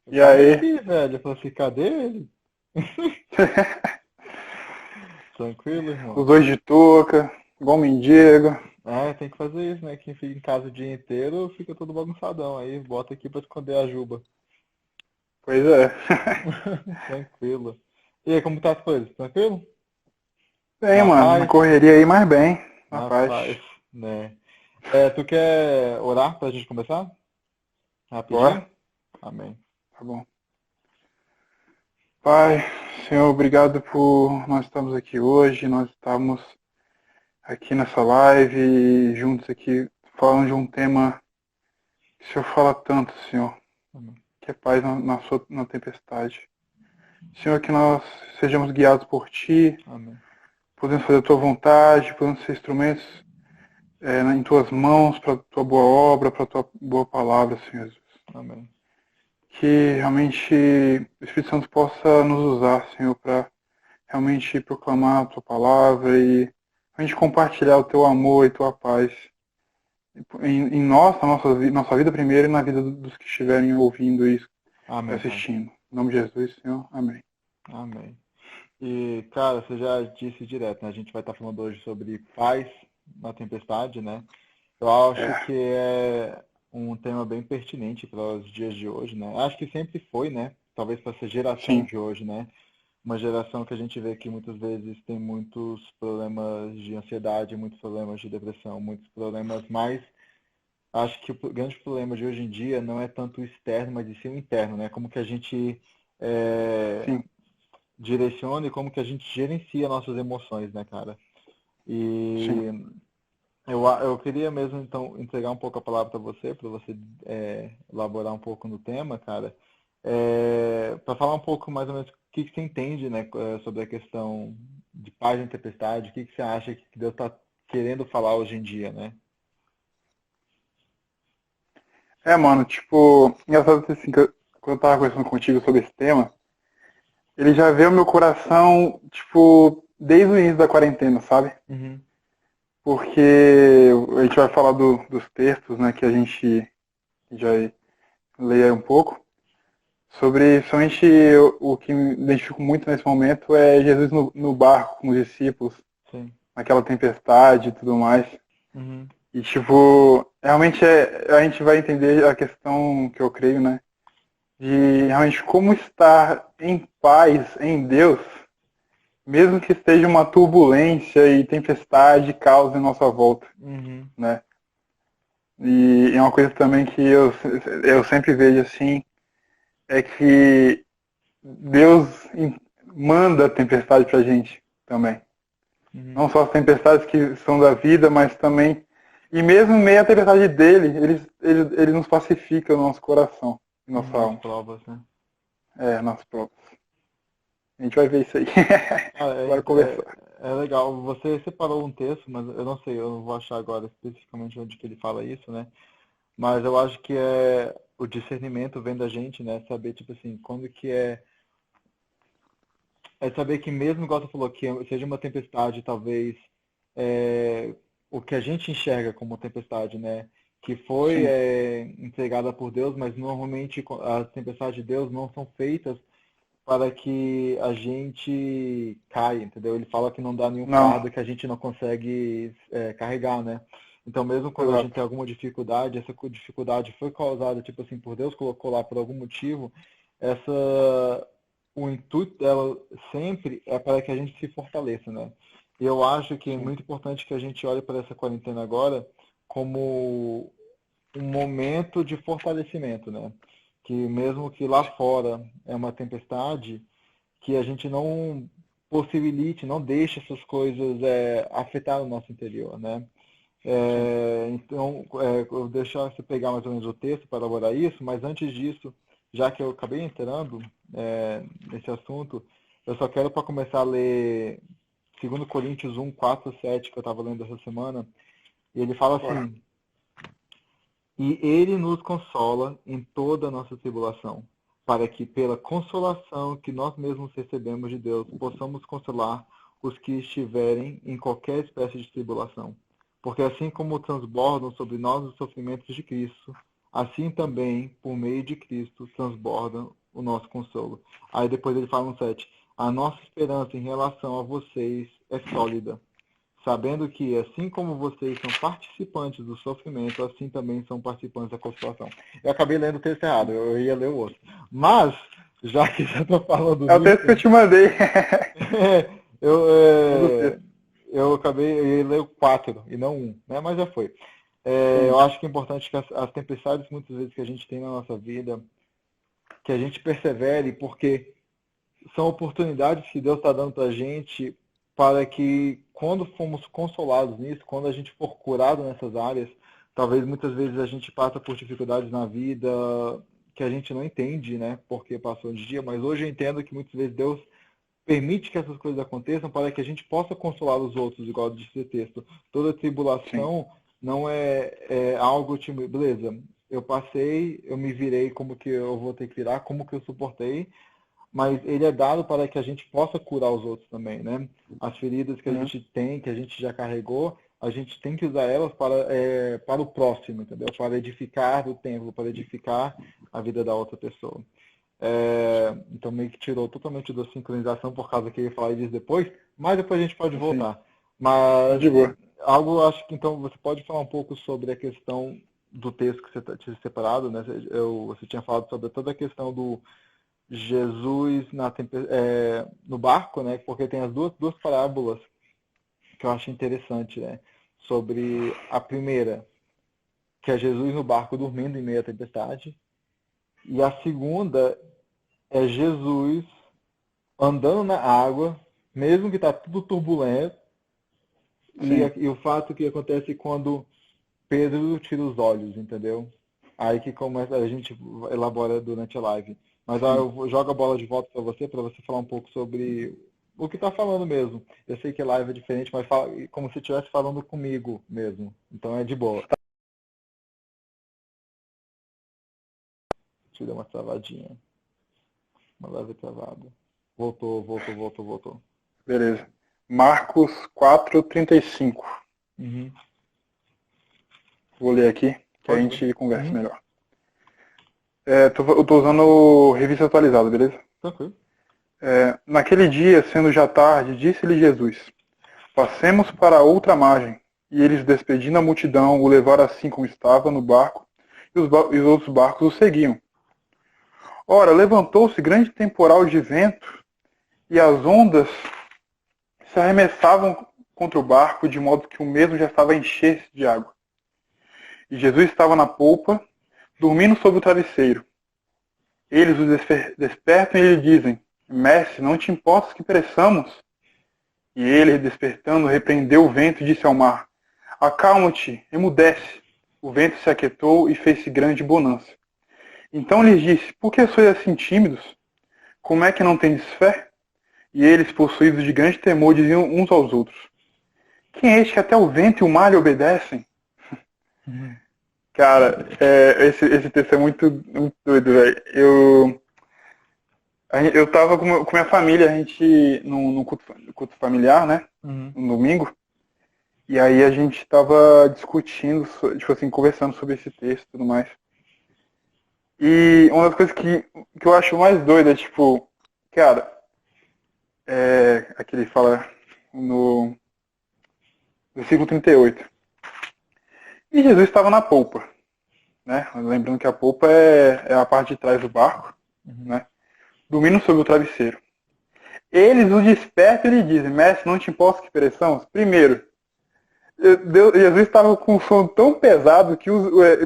Eu E tava aí? aqui, velho. Eu falei assim, cadê ele? Tranquilo, Os irmão? dois de touca, igual mendigo. É, tem que fazer isso, né? Quem fica em casa o dia inteiro fica todo bagunçadão. Aí bota aqui pra esconder a juba. Pois é. Tranquilo. E aí, como tá as coisas? Tranquilo? Bem, Na mano, na paz? correria aí, mas bem, na Na paz. paz, né? É, tu quer orar pra gente começar? Rapidinho? Bora? Amém. Tá bom. Pai, Senhor, obrigado por nós estarmos aqui hoje, nós estamos aqui nessa live, juntos aqui, falando de um tema que o Senhor fala tanto, Senhor, Amém. que é paz na tempestade. Senhor, que nós sejamos guiados por Ti, Amém. podemos fazer a Tua vontade, podemos ser instrumentos em Tuas mãos para a Tua boa obra, para a Tua boa palavra, Senhor Jesus. Amém. Que realmente o Espírito Santo possa nos usar, Senhor, para realmente proclamar a Tua palavra e realmente compartilhar o Teu amor e Tua paz em nós, na nossa vida primeiro e na vida dos que estiverem ouvindo isso e Amém, Pai. assistindo. Em nome de Jesus, Senhor. Amém. Amém. E, cara, você já disse direto, né? A gente vai estar falando hoje sobre paz na tempestade, né? Eu acho É, que é um tema bem pertinente para os dias de hoje, né? Acho que sempre foi, né? Talvez para essa geração sim, de hoje, né? Uma geração que a gente vê que muitas vezes tem muitos problemas de ansiedade, muitos problemas de depressão, muitos problemas, mas acho que o grande problema de hoje em dia não é tanto o externo, mas sim o interno, né? Como que a gente é, sim, direciona e como que a gente gerencia nossas emoções, né, cara? sim. E eu queria mesmo, então, entregar um pouco a palavra para você elaborar um pouco no tema, cara, para falar um pouco mais ou menos o que que você entende, né, sobre a questão de paz em tempestade, o que que você acha que Deus está querendo falar hoje em dia, né? É, mano, tipo, engraçado assim, que quando eu tava conversando contigo sobre esse tema, ele já veio ao meu coração, tipo, desde o início da quarentena, sabe? Uhum. Porque a gente vai falar dos textos, né, que a gente já lê aí um pouco. Sobre, somente o que me identifico muito nesse momento é Jesus no barco com os discípulos, Sim. naquela tempestade e tudo mais. Uhum. E, tipo, realmente a gente vai entender a questão que eu creio, né? De realmente como estar em paz em Deus, mesmo que esteja uma turbulência e tempestade caos em nossa volta, Uhum. né? E é uma coisa também que eu sempre vejo assim, é que Deus manda a tempestade pra gente também. Uhum. Não só as tempestades que são da vida, mas também. E mesmo em meio à tempestade dele, ele nos pacifica o nosso coração e nossa Nas alma. provas, né? É, nas provas. A gente vai ver isso aí. Ah, Bora conversar. é legal. Você separou um texto, mas eu não sei, eu não vou achar agora especificamente onde que ele fala isso, né? Mas eu acho que o discernimento vem da gente, né? Saber, tipo assim, quando que é saber que mesmo, igual você falou, que seja uma tempestade, talvez, é, o que a gente enxerga como tempestade, né? Que foi Sim. entregada por Deus, mas normalmente as tempestades de Deus não são feitas para que a gente caia, entendeu? Ele fala que não dá nenhum Não, fardo que a gente não consegue carregar, né? Então, mesmo quando a gente exato. tem alguma dificuldade, essa dificuldade foi causada, tipo assim, por Deus colocou lá por algum motivo, o intuito dela sempre é para que a gente se fortaleça, né? E eu acho que é Sim. muito importante que a gente olhe para essa quarentena agora como um momento de fortalecimento, né? Que mesmo que lá fora é uma tempestade, que a gente não possibilite, não deixe essas coisas afetar o nosso interior, né? Sim. Então, eu vou deixar você pegar mais ou menos o texto para elaborar isso, mas antes disso, já que eu acabei entrando nesse assunto, eu só quero para começar a ler 2 Coríntios 1, 4, 7, que eu estava lendo essa semana, e ele fala Bora. assim: E ele nos consola em toda a nossa tribulação, para que, pela consolação que nós mesmos recebemos de Deus, possamos consolar os que estiverem em qualquer espécie de tribulação. Porque assim como transbordam sobre nós os sofrimentos de Cristo, assim também, por meio de Cristo, transborda o nosso consolo. Aí depois ele fala no 7, a nossa esperança em relação a vocês é sólida, sabendo que, assim como vocês são participantes do sofrimento, assim também são participantes da consolação. Eu acabei lendo o texto errado, eu ia ler o outro. Mas, já que já estou falando É o texto que eu te mandei. eu, Manda o texto. eu acabei, eu ia ler o 4 e não 1, né? Mas já foi. Eu Sim, acho que é importante que as tempestades, muitas vezes, que a gente tem na nossa vida, que a gente persevere, porque são oportunidades que Deus está dando para a gente para que, quando formos consolados nisso, quando a gente for curado nessas áreas, talvez muitas vezes a gente passa por dificuldades na vida que a gente não entende, né? Porque passou de dia, mas hoje eu entendo que muitas vezes Deus permite que essas coisas aconteçam para que a gente possa consolar os outros, igual diz esse texto. Toda sim. tribulação não é algo tipo, beleza, eu passei, eu me virei, como que eu vou ter que virar, como que eu suportei, mas ele é dado para que a gente possa curar os outros também, né? As feridas que a Uhum. gente tem, que a gente já carregou, a gente tem que usar elas para o próximo, entendeu? Para edificar o templo, para edificar a vida da outra pessoa. Então meio que tirou totalmente da sincronização por causa que eu ia falar disso depois, mas depois a gente pode Sim. voltar. Tá Mas de boa. algo, acho que então você pode falar um pouco sobre a questão do texto que você tinha separado, né? Você tinha falado sobre toda a questão do Jesus no barco, né? Porque tem as duas parábolas que eu acho interessante, né? Sobre a primeira, que é Jesus no barco dormindo em meio à tempestade, e a segunda é Jesus andando na água, mesmo que está tudo turbulento, Sim. e o fato que acontece quando Pedro tira os olhos, entendeu? Aí que começa, a gente elabora durante a live. Mas Sim. jogo a bola de volta para você falar um pouco sobre o que está falando mesmo. Eu sei que live é diferente, mas fala como se estivesse falando comigo mesmo. Então é de boa. Deixa eu dar uma travadinha. Uma leve travada. Voltou. Beleza. Marcos 4:35. Uhum. Vou ler aqui, que a Pode ver. gente conversa Uhum. melhor. Eu tô usando revista atualizada, beleza? Tranquilo. Naquele dia, sendo já tarde, disse-lhe Jesus: passemos para a outra margem. E eles, despedindo a multidão, o levaram assim como estava no barco, e os outros barcos o seguiam. Ora, levantou-se grande temporal de vento, e as ondas se arremessavam contra o barco, de modo que o mesmo já estava a encher-se de água. E Jesus estava na polpa, dormindo sobre o travesseiro. Eles o despertam e lhe dizem: Mestre, não te importas que pereçamos? E ele, despertando, repreendeu o vento e disse ao mar: acalma-te, emudece. O vento se aquietou e fez-se grande bonança. Então lhes disse: por que sois assim tímidos? Como é que não tendes fé? E eles, possuídos de grande temor, diziam uns aos outros: quem é este que até o vento e o mar lhe obedecem? Uhum. Cara, esse texto é muito doido, velho. Eu tava com minha família, a gente, no culto familiar, né? Uhum. No domingo. E aí a gente tava discutindo, tipo assim, conversando sobre esse texto e tudo mais. E uma das coisas que eu acho mais doida é, tipo, cara, aqui ele fala no versículo 38. E Jesus estava na polpa, né? Lembrando que a polpa é a parte de trás do barco, Uhum. né? Dormindo sobre o travesseiro. Eles o despertam e lhe dizem: mestre, não te importa que pereçamos? Primeiro, Jesus estava com um sono tão pesado que,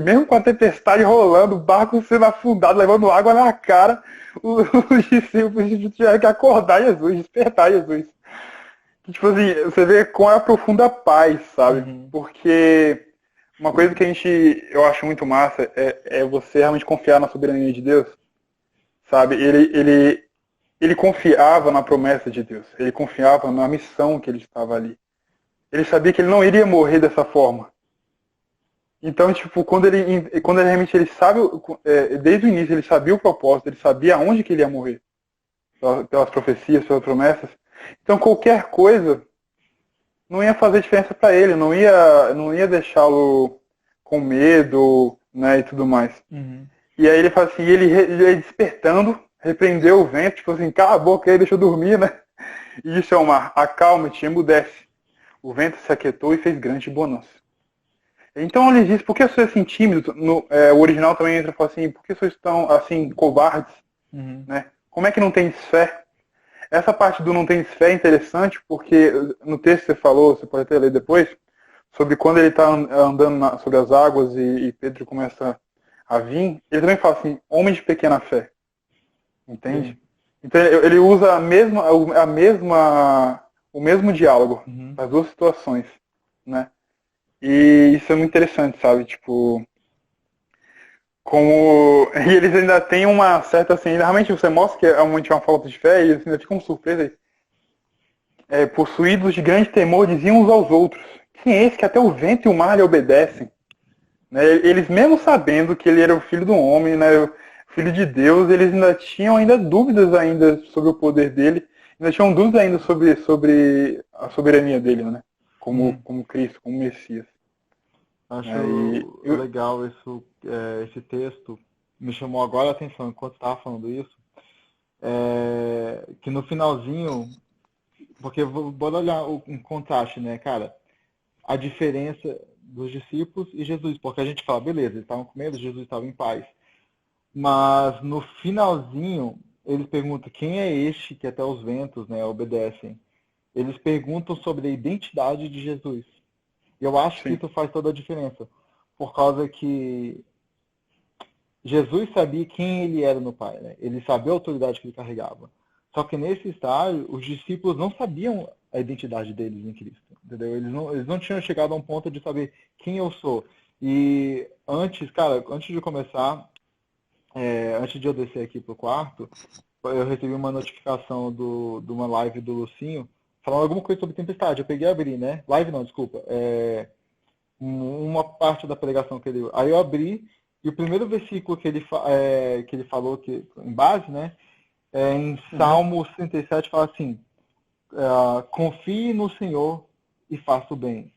mesmo com a tempestade rolando, o barco sendo afundado, levando água na cara, os discípulos tiveram que acordar Jesus, despertar Jesus. Tipo assim, você vê com a profunda paz, sabe? Uhum. Porque uma coisa que eu acho muito massa é você realmente confiar na soberania de Deus, sabe? Ele confiava na promessa de Deus, ele confiava na missão que ele estava ali. Ele sabia que ele não iria morrer dessa forma. Então, tipo, quando ele realmente ele sabe, desde o início ele sabia o propósito, ele sabia aonde que ele ia morrer, pelas profecias, pelas promessas. Então, qualquer coisa não ia fazer diferença para ele, não ia deixá-lo com medo, né, e tudo mais. Uhum. E aí ele fala assim, ele despertando, repreendeu o vento, tipo assim, cala a boca aí, deixa eu dormir, né? E disse ao mar, acalma-te, emudece. O vento se aquietou e fez grande bonança. Então ele diz, por que sois assim tímidos? O original também entra e fala assim, por que sois tão assim covardes? Uhum. Né? Como é que não tens fé? Essa parte do não tens fé é interessante, porque no texto que você falou, você pode até ler depois, sobre quando ele está andando sobre as águas e Pedro começa a vir, ele também fala assim, homem de pequena fé. Entende? Sim. Então ele usa o mesmo diálogo Uhum. para as duas situações, né? E isso é muito interessante, sabe? Tipo, como e eles ainda têm uma certa assim, realmente você mostra que é realmente uma falta de fé e eles ainda ficam surpresos. Possuídos de grande temor, diziam uns aos outros: quem é esse que até o vento e o mar lhe obedecem? Né? Eles mesmo sabendo que ele era o filho do homem, né? O filho de Deus, eles ainda tinham ainda dúvidas ainda sobre o poder dele, ainda tinham dúvidas ainda sobre a soberania dele, né? Uhum. Como Cristo, como Messias. Acho legal esse texto. Me chamou agora a atenção enquanto estava falando isso. Que no finalzinho, porque bora olhar um contraste, né, cara? A diferença dos discípulos e Jesus, porque a gente fala, beleza, eles estavam com medo, Jesus estava em paz. Mas no finalzinho, eles perguntam quem é este que até os ventos, né, obedecem. Eles perguntam sobre a identidade de Jesus. E eu acho que Sim, isso faz toda a diferença, por causa que Jesus sabia quem ele era no Pai, né? Ele sabia a autoridade que ele carregava. Só que nesse estágio, os discípulos não sabiam a identidade deles em Cristo, entendeu? Eles não tinham chegado a um ponto de saber quem eu sou. E antes, cara, antes de começar, antes de eu descer aqui pro quarto, eu recebi uma notificação de uma live do Lucinho falando alguma coisa sobre tempestade. Eu peguei e abri, né? Live não, desculpa. Uma parte da pregação que ele. Aí eu abri e o primeiro versículo que ele falou em base, né? Em uhum. Salmo 37 fala assim: confie no Senhor e faça o bem.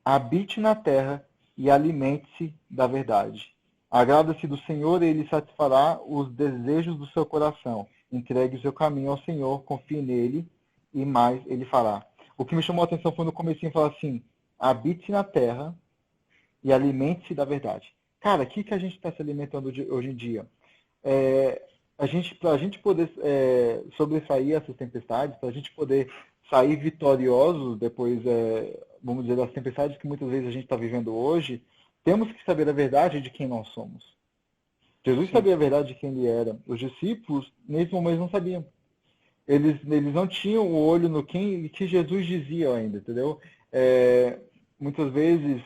Habite na terra e alimente-se da verdade. Agrada-se do Senhor e ele satisfará os desejos do seu coração. Entregue o seu caminho ao Senhor, confie nele e mais ele fará. O que me chamou a atenção foi no comecinho falar assim: habite na terra e alimente-se da verdade. Cara, o que a gente está se alimentando hoje em dia? Para a gente poder sobressair essas tempestades, para a gente poder sair vitoriosos depois, vamos dizer, das tempestades que muitas vezes a gente está vivendo hoje, temos que saber a verdade de quem nós somos. Jesus Sim. sabia a verdade de quem ele era. Os discípulos, nesse momento, não sabiam. Eles não tinham o olho no que Jesus dizia ainda, entendeu? Muitas vezes,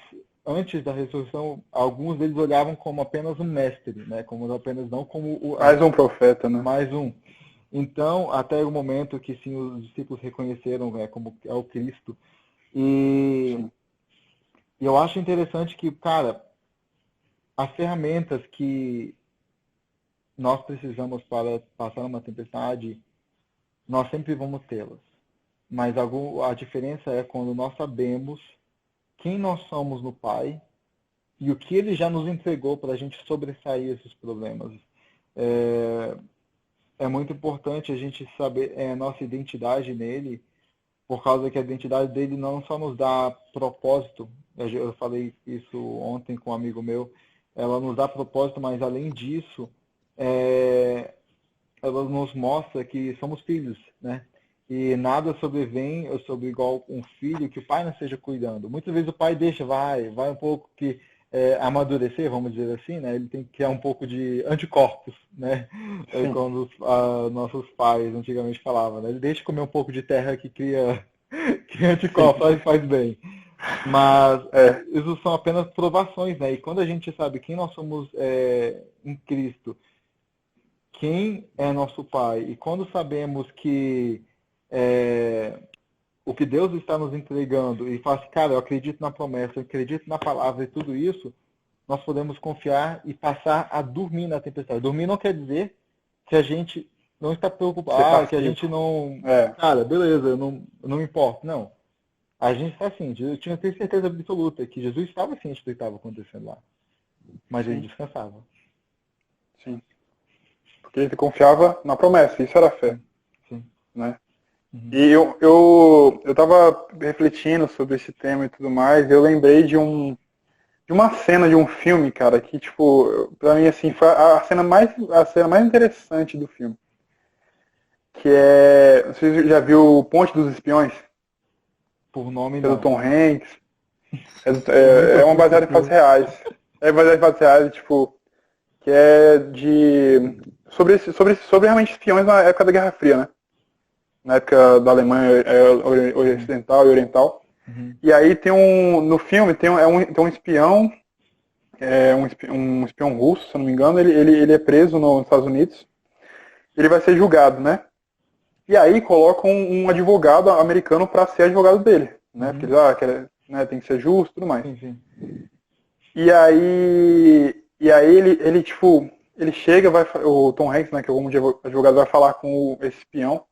antes da ressurreição, alguns deles olhavam como apenas um mestre, né? Como apenas não como Mais um profeta, né? mais um. Então, até o momento que sim, os discípulos reconheceram, como é o Cristo. E, Sim. e eu acho interessante que, cara, as ferramentas que nós precisamos para passar uma tempestade, nós sempre vamos tê-las. Mas a diferença é quando nós sabemos quem nós somos no Pai e o que Ele já nos entregou para a gente sobressair esses problemas. É muito importante a gente saber a nossa identidade nele, por causa que a identidade dele não só nos dá propósito, eu falei isso ontem com um amigo meu, ela nos dá propósito, mas além disso, ela nos mostra que somos filhos, né? E nada sobrevém sobre igual um filho que o pai não esteja cuidando. Muitas vezes o pai deixa, vai um pouco que amadurecer, vamos dizer assim, né? Ele tem que criar um pouco de anticorpos, né? Sim. Como nossos pais antigamente falavam, né? Ele deixa comer um pouco de terra que cria, cria Sim. anticorpos, faz bem. Mas É, isso são apenas provações, né? E quando a gente sabe quem nós somos em Cristo, quem é nosso Pai, e quando sabemos que o que Deus está nos entregando, e fala assim, cara, eu acredito na promessa, eu acredito na palavra e tudo isso, nós podemos confiar e passar a dormir na tempestade. Dormir não quer dizer que a gente não está ser preocupado, que a passivo. gente não. É, Cara, beleza, eu não me importo. Não. A gente está ciente. Eu tinha certeza absoluta que Jesus estava ciente do que estava acontecendo lá. Mas ele Sim. descansava. Sim. Porque ele confiava na promessa, isso era fé, Sim. né? Uhum. E eu tava refletindo sobre esse tema e tudo mais, e eu lembrei de uma cena de um filme, cara, que, tipo, pra mim, assim, foi a cena mais interessante do filme. Que é, você já viu o Ponte dos Espiões? Por nome, Que é do não. Tom Hanks. Eu nunca É uma assisti baseada esse em fatos filme. reais. É baseada em fatos reais, tipo, que é de sobre realmente espiões na época da Guerra Fria, né? Na época da Alemanha Uhum. Ocidental e Oriental. Uhum. E aí no filme tem um espião, um espião russo, se eu não me engano, ele é preso nos Estados Unidos. Ele vai ser julgado, né? E aí colocam um advogado americano para ser advogado dele, né? Porque Uhum. eles, né, tem que ser justo e tudo mais. Sim, sim. E aí ele tipo, ele chega, o Tom Hanks, né, que é o advogado, vai falar com esse espião.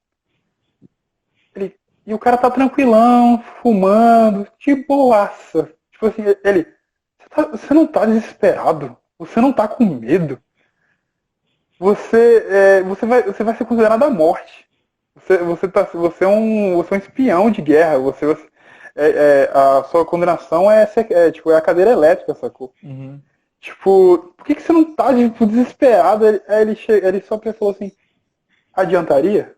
E o cara tá tranquilão, fumando, de boaça. Tipo assim, você não tá desesperado, você não tá com medo, você vai ser considerado à morte. Você é um espião de guerra. A sua condenação tipo, é a cadeira elétrica, sacou? Uhum. Tipo, por que você não tá tipo, desesperado? Ele só falou assim, adiantaria?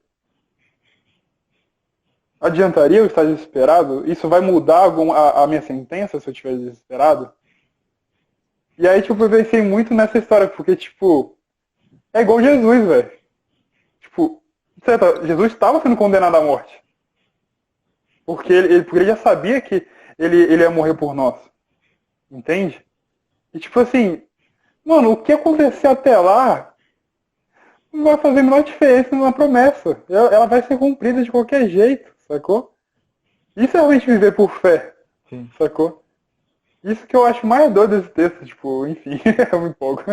Adiantaria eu estar desesperado? Isso vai mudar a minha sentença se eu estiver desesperado? E aí, tipo, eu pensei muito nessa história, porque, tipo, é igual Jesus, velho. Tipo, Jesus estava sendo condenado à morte. Porque ele já sabia que ele ia morrer por nós. Entende? E tipo assim, mano, o que acontecer até lá não vai fazer a menor diferença na promessa. Ela vai ser cumprida de qualquer jeito, sacou? Isso é realmente viver por fé, Sim. sacou? Isso que eu acho mais doido desse texto, tipo, enfim, eu me empolgo.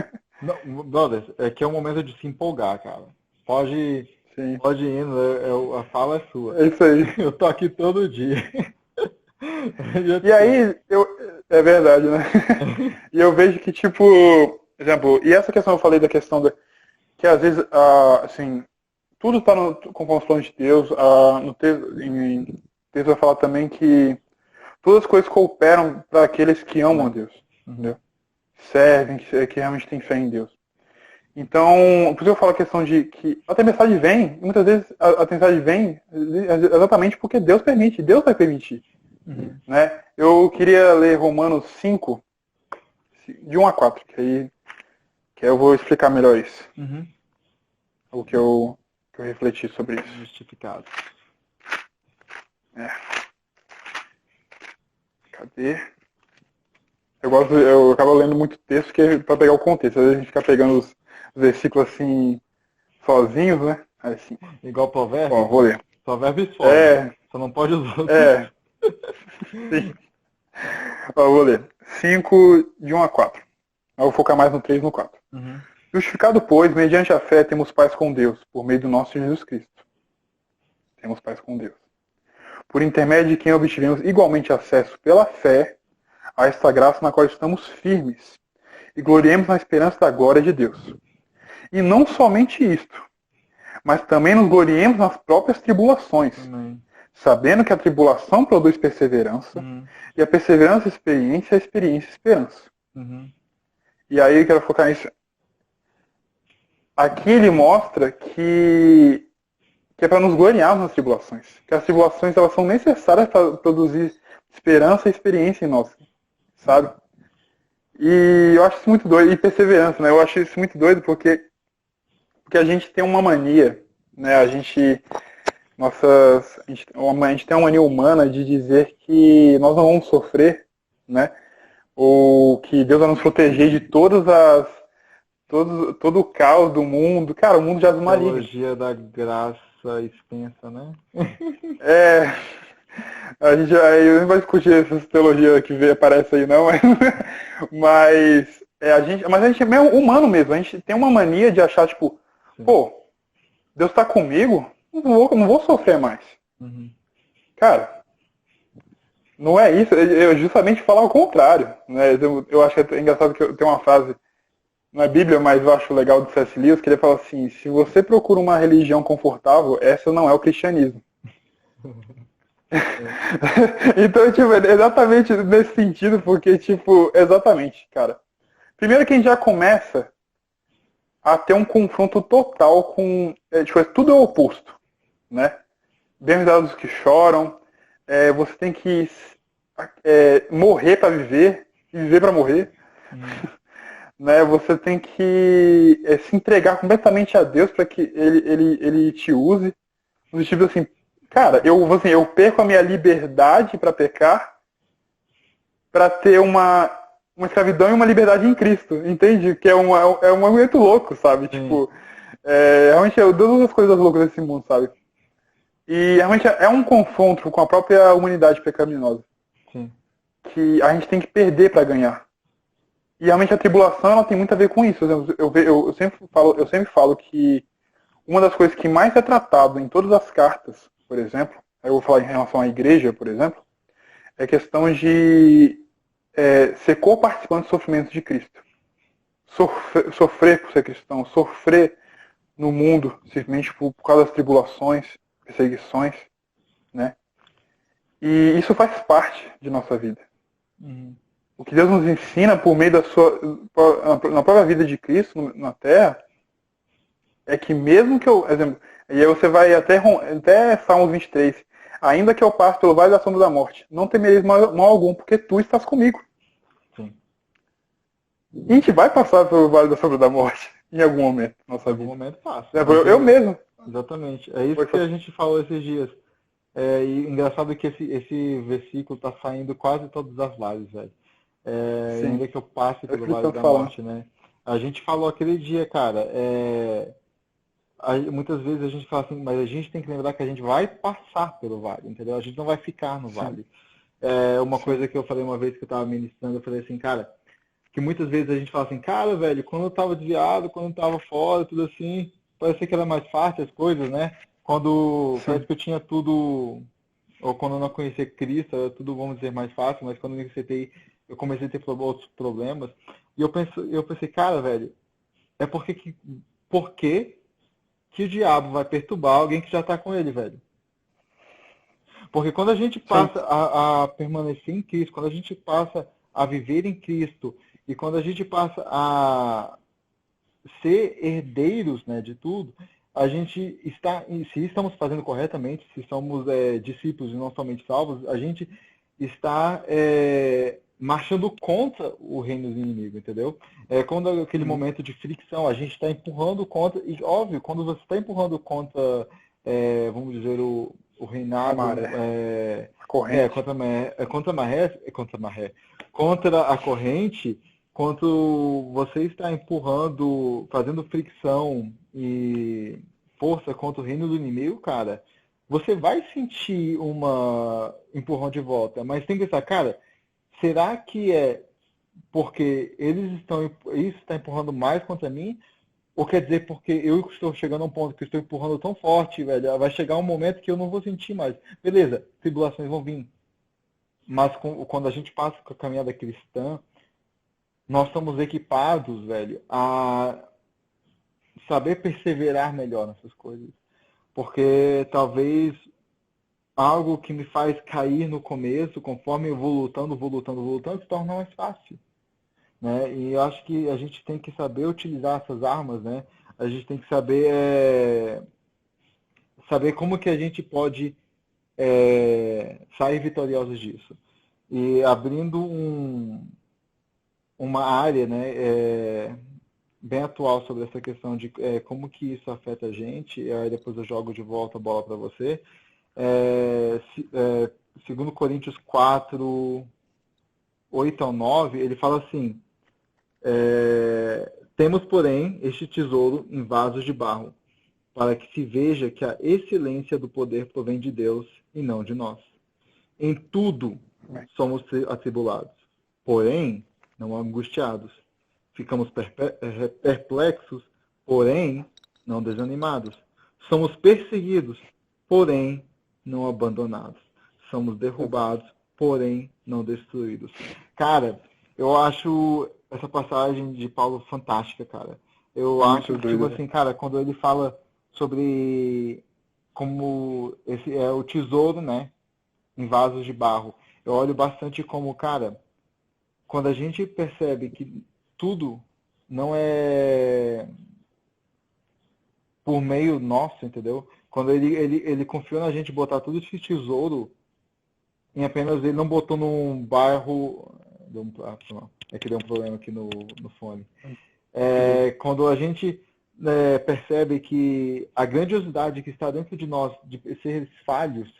Não, brother, é que é o momento de se empolgar, cara. Pode, Sim, pode ir indo, a fala é sua. é isso aí. Eu tô aqui todo dia. Já E sei. aí, é verdade, né? E eu vejo que, tipo, exemplo, e essa questão eu falei da questão que às vezes, assim, tudo está com os planos de Deus. No texto, em texto vai falar também que todas as coisas cooperam para aqueles que amam a Né? Deus, Uhum. entendeu? Servem, que realmente têm fé em Deus. Então, por isso eu falo a questão de que a tempestade vem, e muitas vezes a tempestade vem exatamente porque Deus permite, Deus vai permitir. Uhum. Né? Eu queria ler Romanos 5, de 1 a 4, que aí eu vou explicar melhor isso, Uhum. o que eu refleti sobre isso. Justificado. É, cadê? Eu acabo lendo muito texto para pegar o contexto. Às vezes a gente fica pegando os versículos assim, sozinhos, né? Aí assim, Igual bom, provérbio? vou ler. Provérbio esfola. É, Só não pode usar outros. é, sim. Ó, vou ler. 5, de 1 a 4. Eu vou focar mais no 3 e no 4. Uhum. Justificado, pois, mediante a fé, temos paz com Deus, por meio do nosso Jesus Cristo. Temos paz com Deus. Por intermédio de quem obtivemos igualmente acesso pela fé a esta graça na qual estamos firmes e gloriemos na esperança da glória de Deus. E não somente isto, mas também nos gloriemos nas próprias tribulações, Amém. sabendo que a tribulação produz perseverança, Uhum. e a perseverança, experiência, a experiência, esperança. Uhum. E aí eu quero focar nisso. Aqui ele mostra que é para nos gloriarmos nas tribulações. Que as tribulações elas são necessárias para produzir esperança e experiência em nós, sabe? E eu acho isso muito doido. E perseverança, né? Eu acho isso muito doido porque a gente tem uma mania, né? A gente tem uma mania humana de dizer que nós não vamos sofrer, né? Ou que Deus vai nos proteger de todo o caos do mundo. Cara, o mundo já é maligno. Teologia da graça extensa, né? É, eu não vai discutir essa teologia aparece aí não, mas a gente é meio humano mesmo. A gente tem uma mania de achar tipo, Sim. pô, Deus está comigo, não vou sofrer mais. Uhum. Cara, Não é isso, eu justamente falo ao contrário. Né? Eu acho que é engraçado que tem uma frase, não é Bíblia, mas eu acho legal do C.S. Lewis, que ele fala assim, se você procura uma religião confortável, essa não é o cristianismo. Então, tipo, é exatamente nesse sentido, porque, tipo, exatamente, cara. Primeiro que a gente já começa a ter um confronto total com, tipo, tudo é o oposto, né? Bem-aventurados os que choram, você tem que morrer para viver e viver para morrer. Né? Você tem que se entregar completamente a Deus para que ele te use. No tipo assim, cara, eu perco a minha liberdade para pecar para ter uma escravidão e uma liberdade em Cristo, entende? Que é um movimento louco, sabe? Sim. Tipo, realmente é duas das coisas loucas desse mundo, sabe? E realmente é um confronto com a própria humanidade pecaminosa. Sim. Que a gente tem que perder para ganhar. E realmente a tribulação ela tem muito a ver com isso. Eu sempre falo que uma das coisas que mais é tratado em todas as cartas, por exemplo, eu vou falar em relação à igreja, por exemplo, é a questão de ser co-participante dos sofrimentos de Cristo. Sofrer por ser cristão, sofrer no mundo, simplesmente por causa das tribulações, perseguições, né? E isso faz parte de nossa vida. O que Deus nos ensina por meio na própria vida de Cristo na Terra, é que mesmo que exemplo, e aí você vai até Salmos 23, ainda que eu passe pelo vale da sombra da morte, não temereis mal algum, porque tu estás comigo. Sim. E a gente vai passar pelo vale da sombra da morte em algum momento na nossa vida. Em algum momento passa. Eu mesmo. Exatamente. É isso que a gente falou esses dias. E engraçado que esse versículo está saindo quase todas as lives, velho. Ainda que eu passe pelo vale da morte, né? A gente falou aquele dia, cara, muitas vezes a gente fala assim, mas a gente tem que lembrar que a gente vai passar pelo vale, entendeu? A gente não vai ficar no vale. Uma coisa que eu falei uma vez que eu estava ministrando, eu falei assim, cara, que muitas vezes a gente fala assim, cara, velho, quando eu estava desviado, quando eu estava fora, tudo assim, parecia que era mais fácil as coisas, né? Parece que eu tinha tudo, ou quando eu não conhecia Cristo, era tudo, vamos dizer, mais fácil, mas quando eu comecei a ter outros problemas, e eu pensei, cara, velho, por que o diabo vai perturbar alguém que já está com ele, velho? Porque quando a gente passa a permanecer em Cristo, quando a gente passa a viver em Cristo, e quando a gente passa a ser herdeiros, né, de tudo, a gente se estamos fazendo corretamente, se somos discípulos e não somente salvos, a gente está marchando contra o reino do inimigo, entendeu? Quando aquele momento de fricção, a gente está empurrando contra, e óbvio, quando você está empurrando contra, vamos dizer, o reinado, contra a corrente, quando você está empurrando, fazendo fricção e força contra o reino do inimigo, cara, você vai sentir uma empurrão de volta, mas tem que pensar, cara, será que é porque isso está empurrando mais contra mim? Ou quer dizer porque eu estou chegando a um ponto que eu estou empurrando tão forte, velho, vai chegar um momento que eu não vou sentir mais. Beleza, tribulações vão vir. Mas quando a gente passa com a caminhada cristã, nós estamos equipados, velho, a saber perseverar melhor nessas coisas. Porque talvez algo que me faz cair no começo, conforme eu vou lutando, se torna mais fácil. Né? E eu acho que a gente tem que saber utilizar essas armas, né? A gente tem que saber como que a gente pode sair vitoriosos disso. E abrindo uma área, né, bem atual sobre essa questão de como que isso afeta a gente, e aí depois eu jogo de volta a bola para você. Segundo Coríntios 4, 8 ao 9, ele fala assim, temos, porém, este tesouro em vasos de barro, para que se veja que a excelência do poder provém de Deus e não de nós. Em tudo somos atribulados, porém não angustiados. Ficamos perplexos, porém não desanimados. Somos perseguidos, porém não abandonados. Somos derrubados, porém não destruídos. Cara, eu acho essa passagem de Paulo fantástica, cara. Eu É acho muito que, tipo doido, velho. assim, cara, quando ele fala sobre como esse é o tesouro, né, em vasos de barro, eu olho bastante como, cara, quando a gente percebe que tudo não é por meio nosso, entendeu? Quando ele confiou na gente botar todo esse tesouro em apenas ele não botou num bairro. Não. É que deu um problema aqui no fone. De boa. Quando a gente percebe que a grandiosidade que está dentro de nós, de seres falhos,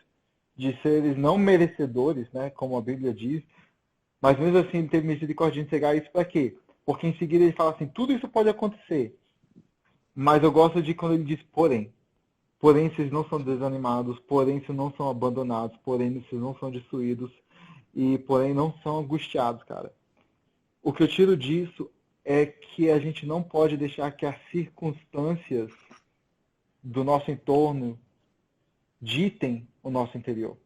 de seres não merecedores, né, como a Bíblia diz, mas mesmo assim ele teve misericórdia de entregar isso para quê? Porque em seguida ele fala assim, tudo isso pode acontecer, mas eu gosto de quando ele diz porém. Porém, vocês não são desanimados, porém, vocês não são abandonados, porém, vocês não são destruídos e, porém, não são angustiados, cara. O que eu tiro disso é que a gente não pode deixar que as circunstâncias do nosso entorno ditem o nosso interior.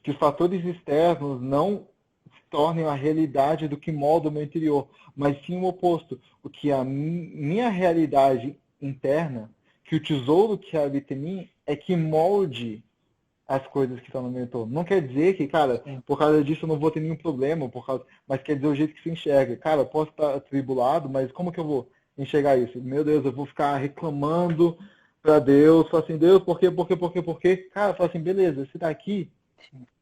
Que os fatores externos não se tornem a realidade do que molda o meu interior, mas sim o oposto. O que a minha realidade interna, que o tesouro que habita em mim, é que molde as coisas que estão no meu entorno. Não quer dizer que, cara, Sim. por causa disso eu não vou ter nenhum problema, mas quer dizer o jeito que se enxerga. Cara, eu posso estar atribulado, mas como que eu vou enxergar isso? Meu Deus, eu vou ficar reclamando para Deus, falar assim, Deus, por quê? Cara, fala assim, beleza, se tá aqui,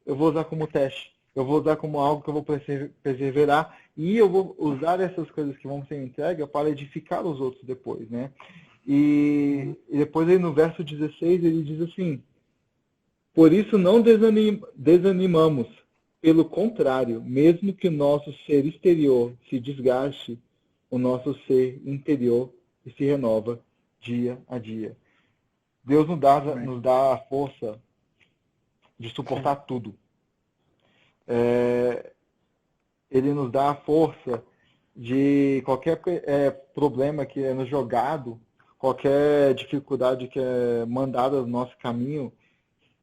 eu vou usar como teste. Eu vou usar como algo que eu vou perseverar e eu vou usar essas coisas que vão ser entregue para edificar os outros depois, né? E depois aí no verso 16 ele diz assim, por isso não desanimamos, pelo contrário, mesmo que o nosso ser exterior se desgaste, o nosso ser interior se renova dia a dia. Deus Amém. nos dá a força de Sim. suportar tudo. Ele nos dá a força de qualquer problema que é nos jogado, qualquer dificuldade que é mandada no nosso caminho,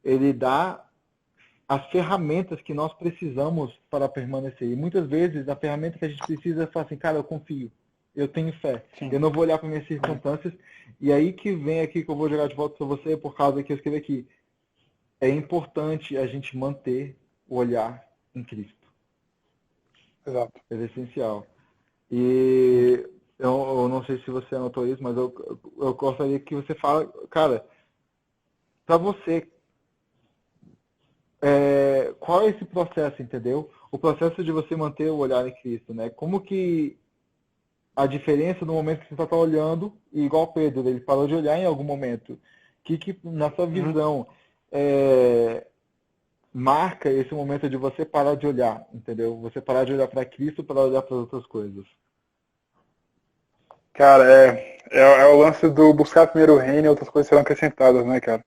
ele dá as ferramentas que nós precisamos para permanecer. E muitas vezes a ferramenta que a gente precisa é falar assim, cara, eu confio, eu tenho fé, Sim. eu não vou olhar para minhas Amém. circunstâncias. E aí que vem aqui que eu vou jogar de volta para você, por causa que eu escrevi aqui. É importante a gente manter o olhar em Cristo. Exato. É essencial. Sim. E eu não sei se você anotou isso, mas eu gostaria que você fale, cara, para você, qual é esse processo, entendeu? O processo de você manter o olhar em Cristo, né? Como que a diferença no momento que você está olhando, e igual Pedro, ele parou de olhar em algum momento, que na sua Uhum. visão marca esse momento de você parar de olhar, entendeu? Você parar de olhar para Cristo para olhar para outras coisas. Cara, é o lance do buscar primeiro o reino e outras coisas serão acrescentadas, né, cara?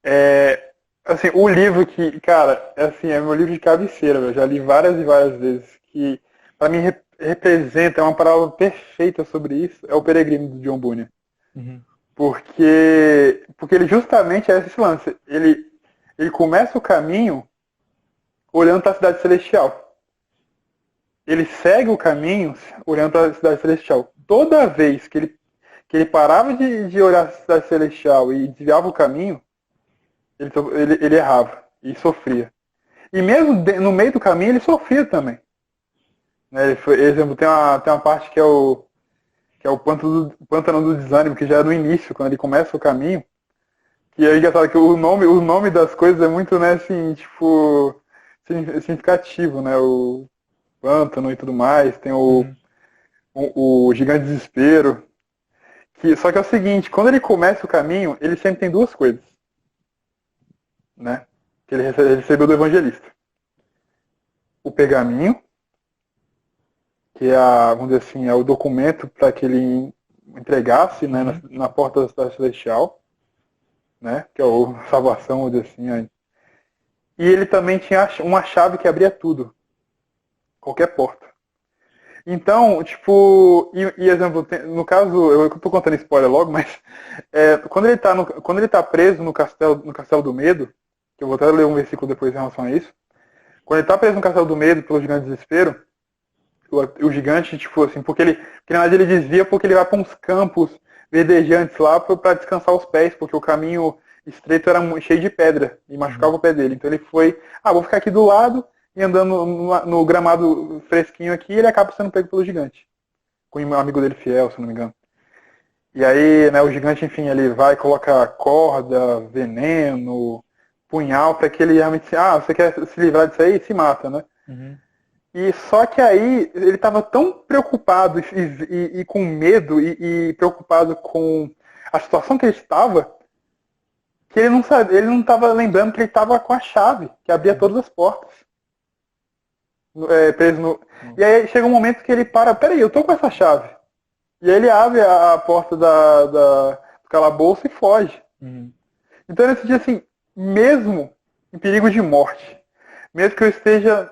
É, assim, o livro que, cara, é meu livro de cabeceira, eu já li várias e várias vezes, que pra mim representa, é uma palavra perfeita sobre isso, é o Peregrino do John Bunyan. Uhum. Porque ele justamente é esse lance. Ele começa o caminho olhando para a cidade celestial. Ele segue o caminho olhando para a cidade celestial. Toda vez que ele parava de olhar para a cidade celestial e desviava o caminho, ele errava e sofria. E mesmo no meio do caminho ele sofria também. Né? Exemplo, tem uma parte que é o pântano do desânimo, que já é no início, quando ele começa o caminho. Que é engraçado que o nome das coisas é muito, né, assim, tipo, significativo, né? O pântano e tudo mais, tem Uhum. o gigante desespero. Só que é o seguinte, quando ele começa o caminho, ele sempre tem duas coisas, né? Que ele recebeu do evangelista. O pergaminho, que é vamos dizer assim, é o documento para que ele entregasse, né, Uhum. na porta da cidade celestial, né? Que é a salvação, vamos dizer assim. Aí. E ele também tinha uma chave que abria tudo, qualquer porta. Então, tipo, exemplo, no caso, eu tô contando spoiler logo, mas quando ele tá preso no castelo do medo, que eu vou até ler um versículo depois em relação a isso, Quando ele tá preso no castelo do medo pelo gigante desespero, o gigante, tipo assim, porque na verdade ele desvia porque ele vai para uns campos verdejantes lá para descansar os pés, porque o caminho estreito era cheio de pedra e machucava o pé dele. Então ele foi, vou ficar aqui do lado e andando no gramado fresquinho aqui, e ele acaba sendo pego pelo gigante. Com um amigo dele fiel, se não me engano. E aí, né, o gigante, enfim, ele vai, coloca corda, veneno, punhal, para que ele realmente, você quer se livrar disso aí? Se mata, né? E só que aí ele estava tão preocupado e com medo e preocupado com a situação que ele estava, que ele não estava lembrando que ele estava com a chave, que abria todas as portas. Preso no... E aí chega um momento que ele peraí, eu tô com essa chave. E aí ele abre a porta do calabouço e foge. Então ele se diz assim, mesmo em perigo de morte, mesmo que eu esteja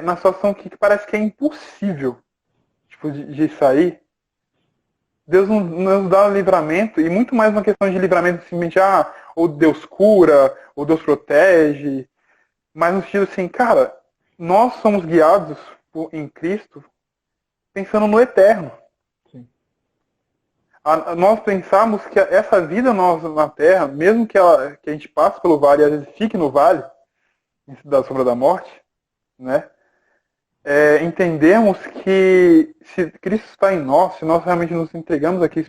na situação que parece que é impossível tipo, de sair, Deus nos dá um livramento, e muito mais uma questão de livramento simplesmente, ou Deus cura, ou Deus protege, mas no sentido assim, cara, nós somos guiados em Cristo pensando no eterno. Sim. Nós pensamos que essa vida nossa na Terra, mesmo que a gente passe pelo vale e às vezes fique no vale, da sombra da morte, né? Entendemos que se Cristo está em nós, se nós realmente nos entregamos aqui,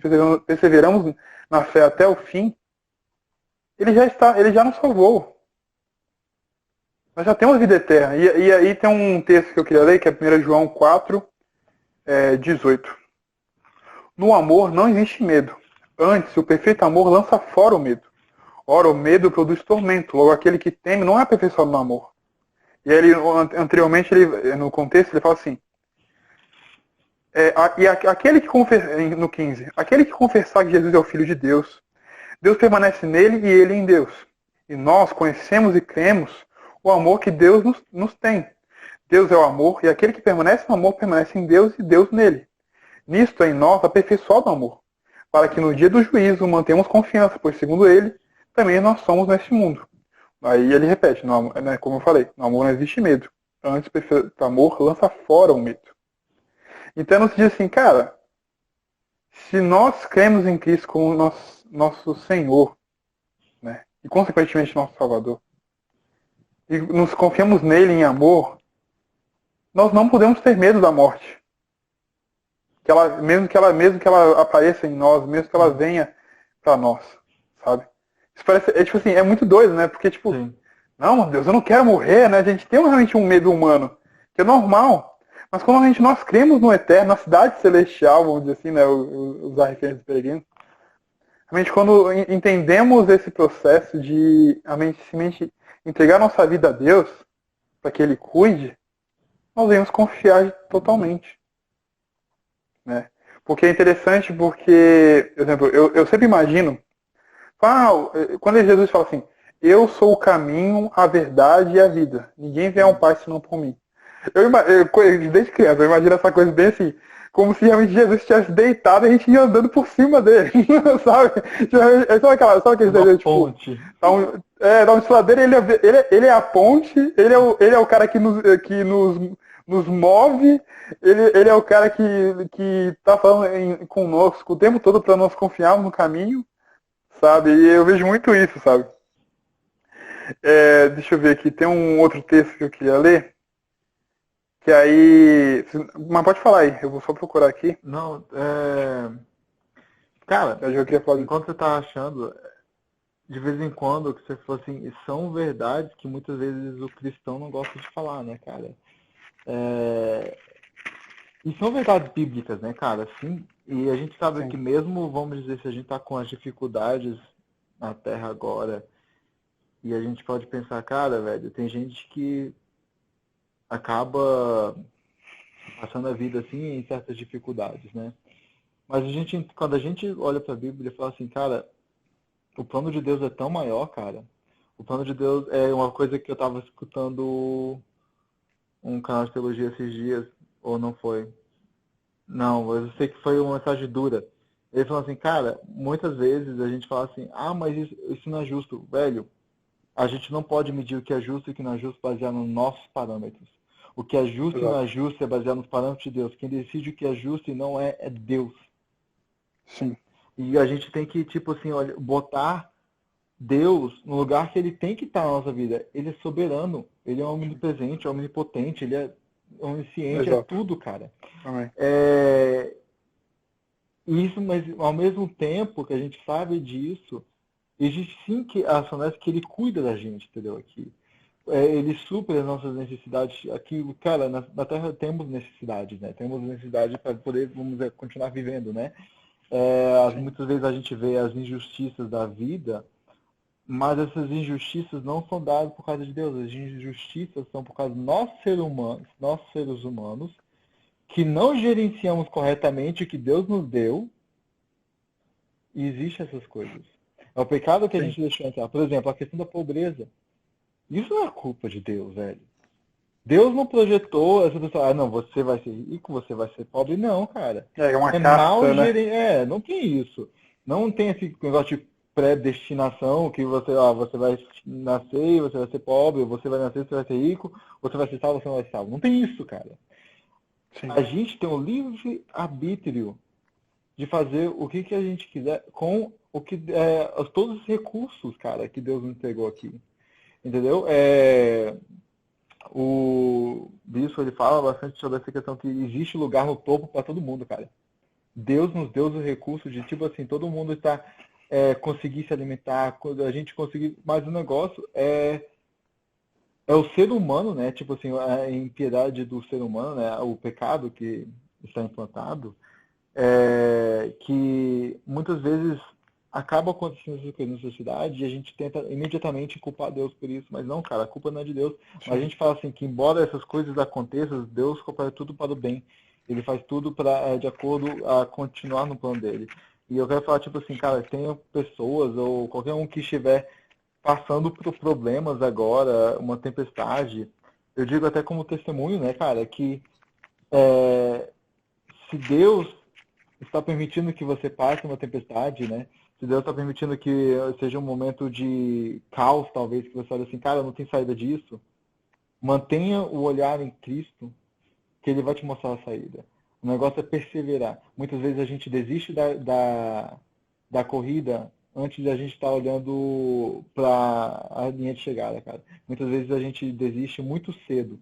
perseveramos na fé até o fim, ele já nos salvou. Nós já temos vida eterna. E aí tem um texto que eu queria ler, que é 1 João 4, 18. No amor não existe medo. Antes, o perfeito amor lança fora o medo. Ora, o medo produz tormento. Logo, aquele que teme não é aperfeiçoado no amor. E aí, anteriormente, no contexto, ele fala assim, aquele que no 15, aquele que confessar que Jesus é o Filho de Deus, Deus permanece nele e ele em Deus. E nós conhecemos e cremos o amor que Deus nos tem. Deus é o amor, e aquele que permanece no amor permanece em Deus e Deus nele. Nisto é em nós aperfeiçoado o amor, para que no dia do juízo mantenhamos confiança, pois segundo ele, também nós somos neste mundo. Aí ele repete, né, como eu falei, no amor não existe medo. Antes, o perfeito amor lança fora o medo. Então, nos diz assim, cara, se nós cremos em Cristo como nosso Senhor, né, e consequentemente nosso Salvador, e nos confiamos nele em amor, nós não podemos ter medo da morte. Mesmo que ela apareça em nós, mesmo que ela venha para nós, sabe? Isso parece, tipo assim, é muito doido, né? Porque, tipo, Sim. Não, meu Deus, eu não quero morrer, né? A gente tem realmente um medo humano, que é normal. Mas quando nós cremos no eterno, na cidade celestial, vamos dizer assim, né? Usar referências peregrinos, realmente quando entendemos esse processo de simplesmente entregar nossa vida a Deus, para que Ele cuide, nós devemos confiar totalmente. Né? Porque é interessante porque, por exemplo, eu sempre imagino, quando Jesus fala assim, eu sou o caminho, a verdade e a vida. Ninguém vem ao Pai senão por mim. Desde criança, eu imagino essa coisa bem assim, como se realmente Jesus estivesse deitado e a gente ia andando por cima dele, sabe? Sabe aquele desenho, tipo, dá um estradeiro, ele é a ponte, ele é o cara que nos move, ele é o cara que tá falando conosco o tempo todo para nós confiarmos no caminho, sabe? E eu vejo muito isso, sabe? Deixa eu ver aqui, tem um outro texto que eu queria ler, que aí... Mas pode falar aí, eu vou só procurar aqui. Não, cara, eu queria falar enquanto você tá achando, de vez em quando, que você falou assim, são verdades que muitas vezes o cristão não gosta de falar, né, cara? E são verdades bíblicas, né, cara? Sim, e a gente sabe que mesmo, vamos dizer, se a gente tá com as dificuldades na Terra agora, e a gente pode pensar, cara, velho, tem gente que acaba passando a vida assim em certas dificuldades, né? Mas quando a gente olha para a Bíblia e fala assim, cara, o plano de Deus é tão maior, cara. O plano de Deus é uma coisa que eu estava escutando um canal de teologia esses dias, ou não foi? Não, eu sei que foi uma mensagem dura. Ele falou assim, cara, muitas vezes a gente fala assim, mas isso não é justo, velho. A gente não pode medir o que é justo e o que não é justo baseado nos nossos parâmetros. O que é justo e não é Exato. justo é baseado nos parâmetros de Deus. Quem decide o que é justo e não é, é Deus. Sim. E a gente tem que, tipo assim, olha, botar Deus no lugar que ele tem que estar na nossa vida. Ele é soberano, ele é omnipresente, é omnipotente, ele é onisciente, é Exato. tudo, cara. Amém. É, isso, mas ao mesmo tempo que a gente sabe disso, existe sim que a Sonesta que ele cuida da gente, entendeu? Aqui. Ele supre as nossas necessidades. Aqui, cara, na Terra temos necessidades, né? Temos necessidade para poder, vamos dizer, continuar vivendo, né? Sim. Muitas vezes a gente vê as injustiças da vida, mas essas injustiças não são dadas por causa de Deus. As injustiças são por causa de nós seres humanos, que não gerenciamos corretamente o que Deus nos deu, e existem essas coisas. É o pecado que a Sim. gente deixou entrar. Por exemplo, a questão da pobreza. Isso não é culpa de Deus, velho. Deus não projetou essa pessoa, não, você vai ser rico, você vai ser pobre. Não, cara. É uma É mal casta, né? gerenciado. Não tem isso. Não tem esse negócio de predestinação que você vai nascer e você vai ser pobre, você vai nascer e você vai ser rico, você vai ser salvo, você não vai ser salvo. Não tem isso, cara. Sim. A gente tem o livre arbítrio de fazer o que a gente quiser com o que todos os recursos, cara, que Deus nos entregou aqui. Entendeu? O bispo ele fala bastante sobre essa questão que existe lugar no topo para todo mundo, cara. Deus nos deu os recursos de tipo assim, todo mundo está conseguir se alimentar, a gente conseguir, mas o negócio é o ser humano, né? Tipo assim, a impiedade do ser humano, né? O pecado que está implantado, que muitas vezes acaba acontecendo essas coisas na sociedade e a gente tenta imediatamente culpar Deus por isso, mas não, cara, a culpa não é de Deus. Mas a Sim. gente fala assim que embora essas coisas aconteçam, Deus coopera tudo para o bem. Ele faz tudo para de acordo a continuar no plano dele. E eu quero falar tipo assim, cara, tem pessoas ou qualquer um que estiver passando por problemas agora, uma tempestade, eu digo até como testemunho, né, cara, que se Deus está permitindo que você passe uma tempestade, né? Se Deus está permitindo que seja um momento de caos, talvez, que você olha assim, cara, não tem saída disso, mantenha o olhar em Cristo, que Ele vai te mostrar a saída. O negócio é perseverar. Muitas vezes a gente desiste da corrida antes de a gente estar olhando para a linha de chegada, cara. Muitas vezes a gente desiste muito cedo,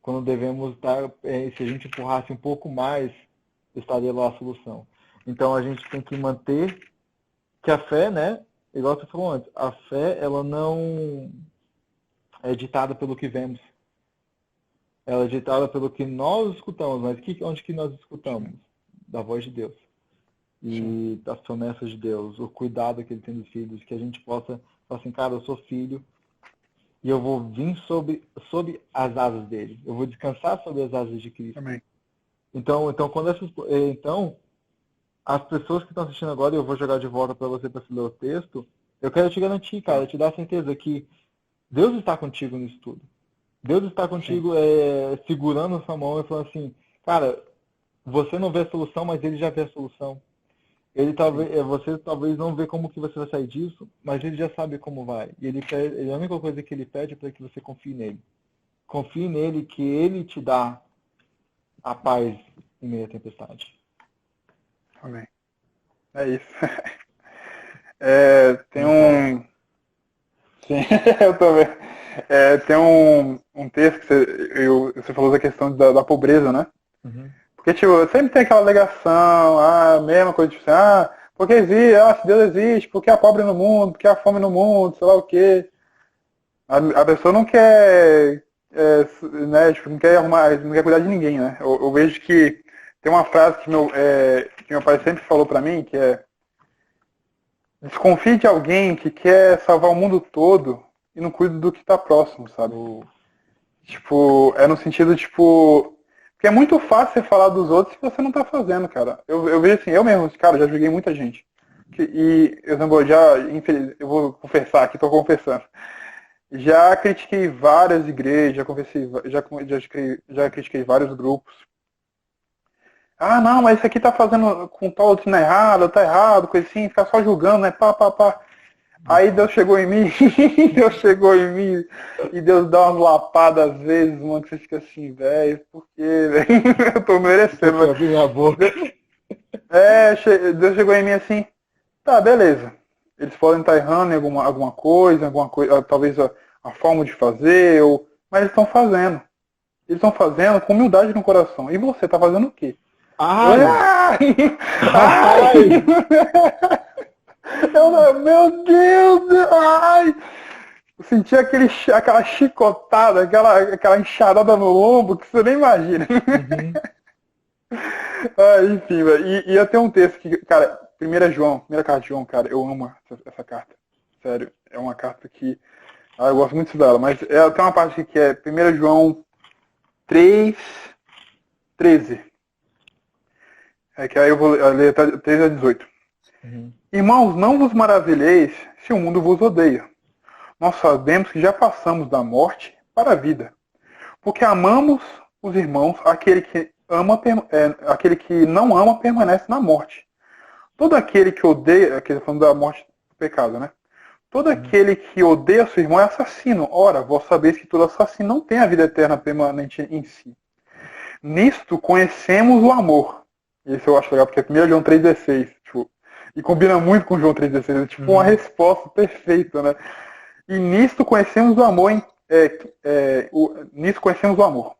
quando devemos estar, se a gente empurrasse um pouco mais, estaria lá a solução. Então a gente tem que manter que a fé, né, igual você falou antes, a fé ela não é ditada pelo que vemos, ela é ditada pelo que nós escutamos, mas onde que nós escutamos? Sim. Da voz de Deus Sim. e das promessas de Deus, o cuidado que Ele tem dos filhos, que a gente possa falar assim, cara, eu sou filho e eu vou vir sob as asas dele, eu vou descansar sobre as asas de Cristo. Amém. Então, as pessoas que estão assistindo agora, eu vou jogar de volta para você para ler o texto, eu quero te garantir, cara, Tá. te dar a certeza que Deus está contigo nisso tudo. Deus está Sim. contigo segurando a sua mão e falando assim, cara, você não vê a solução, mas ele já vê a solução. Sim. Você talvez não vê como que você vai sair disso, mas ele já sabe como vai. E a única coisa que ele pede é para que você confie nele. Confie nele que ele te dá a paz em meio à tempestade. Amém. É isso. Tem Muito bom. um. Sim, eu tô vendo. Tem um texto que você falou da questão da pobreza, né? Uhum. Porque, tipo, sempre tem aquela alegação, a mesma coisa, tipo assim, porque existe, se Deus existe, porque há pobre no mundo, porque há fome no mundo, sei lá o quê. A pessoa não quer, né, tipo, não quer arrumar, não quer cuidar de ninguém, né? Eu vejo que tem uma frase que meu pai sempre falou pra mim, que é: desconfie de alguém que quer salvar o mundo todo e não cuida do que tá próximo, sabe? O- Tipo, é no sentido, tipo, porque é muito fácil você falar dos outros se você não tá fazendo, cara. Eu vejo assim, eu mesmo, cara, já julguei muita gente. Eu vou confessar aqui, tô confessando. Já critiquei várias igrejas, já critiquei vários grupos. Ah, não, mas isso aqui tá fazendo com tal doutrina errada, tá errado, coisa assim, ficar só julgando, né? Pá, pá, pá. Aí Deus chegou em mim, Deus chegou em mim, e Deus dá umas lapadas às vezes, mano, que você fica assim, velho, por quê, velho? Eu tô merecendo, Eu abri minha boca. Deus chegou em mim assim, tá, beleza. Eles podem estar errando em alguma coisa, talvez a forma de fazer, mas eles estão fazendo. Eles estão fazendo com humildade no coração. E você tá fazendo o quê? Ai! Ai! Ai! Meu Deus! Ai! Eu senti aquela chicotada, aquela enxadada no lombo que você nem imagina. Uhum. Enfim, velho. E eu tenho um texto que, cara, primeira carta de João, cara, eu amo essa carta. Sério, é uma carta que eu gosto muito dela, mas tem uma parte aqui que é 1 João 3:13. Que aí eu vou ler até 3-18. Uhum. Irmãos, não vos maravilheis se o mundo vos odeia. Nós sabemos que já passamos da morte para a vida. Porque amamos os irmãos, aquele que não ama permanece na morte. Todo aquele que odeia, aqui falando da morte do pecado, né? Todo aquele que odeia seu irmão é assassino. Ora, vós sabeis que todo assassino não tem a vida eterna permanente em si. Nisto conhecemos o amor. Isso eu acho legal, porque é 1 João 3,16. E combina muito com João 3,16. É tipo uma resposta perfeita, né? E nisto conhecemos o amor, nisto conhecemos o amor,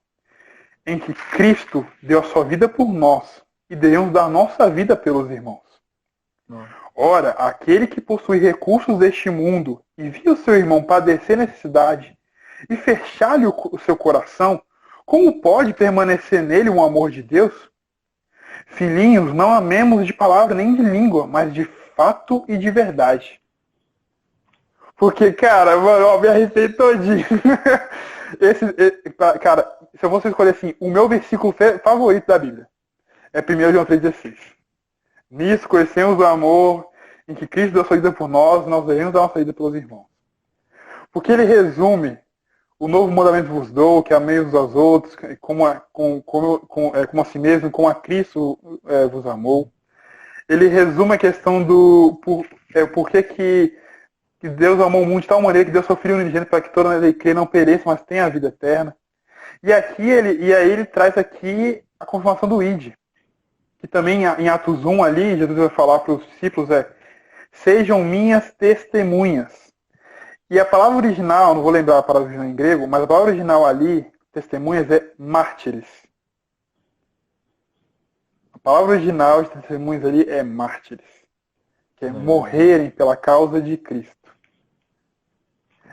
em que Cristo deu a sua vida por nós e devemos dar a nossa vida pelos irmãos. Ora, aquele que possui recursos deste mundo e viu seu irmão padecer necessidade e fechar-lhe o seu coração, como pode permanecer nele o amor de Deus? Filhinhos, não amemos de palavra nem de língua, mas de fato e de verdade. Porque, cara, mano, eu me arrepiei todinho. Cara, se eu fosse escolher assim, o meu versículo favorito da Bíblia é 1 João 3,16. Nisso conhecemos o amor em que Cristo deu sua vida por nós devemos dar nossa vida pelos irmãos. Porque ele resume o novo mandamento vos dou, que ameis uns aos outros, como a si mesmo, como a Cristo vos amou. Ele resume a questão do porquê que Deus amou o mundo de tal maneira que deu seu Filho unigênito para que todo ele crê não pereça, mas tenha a vida eterna. E aí ele traz aqui a confirmação do ID. Que também em Atos 1 ali, Jesus vai falar para os discípulos, sejam minhas testemunhas. E a palavra original, não vou lembrar a palavra original em grego, mas a palavra original ali, testemunhas, é mártires. A palavra original de testemunhas ali é mártires. Que é morrerem pela causa de Cristo.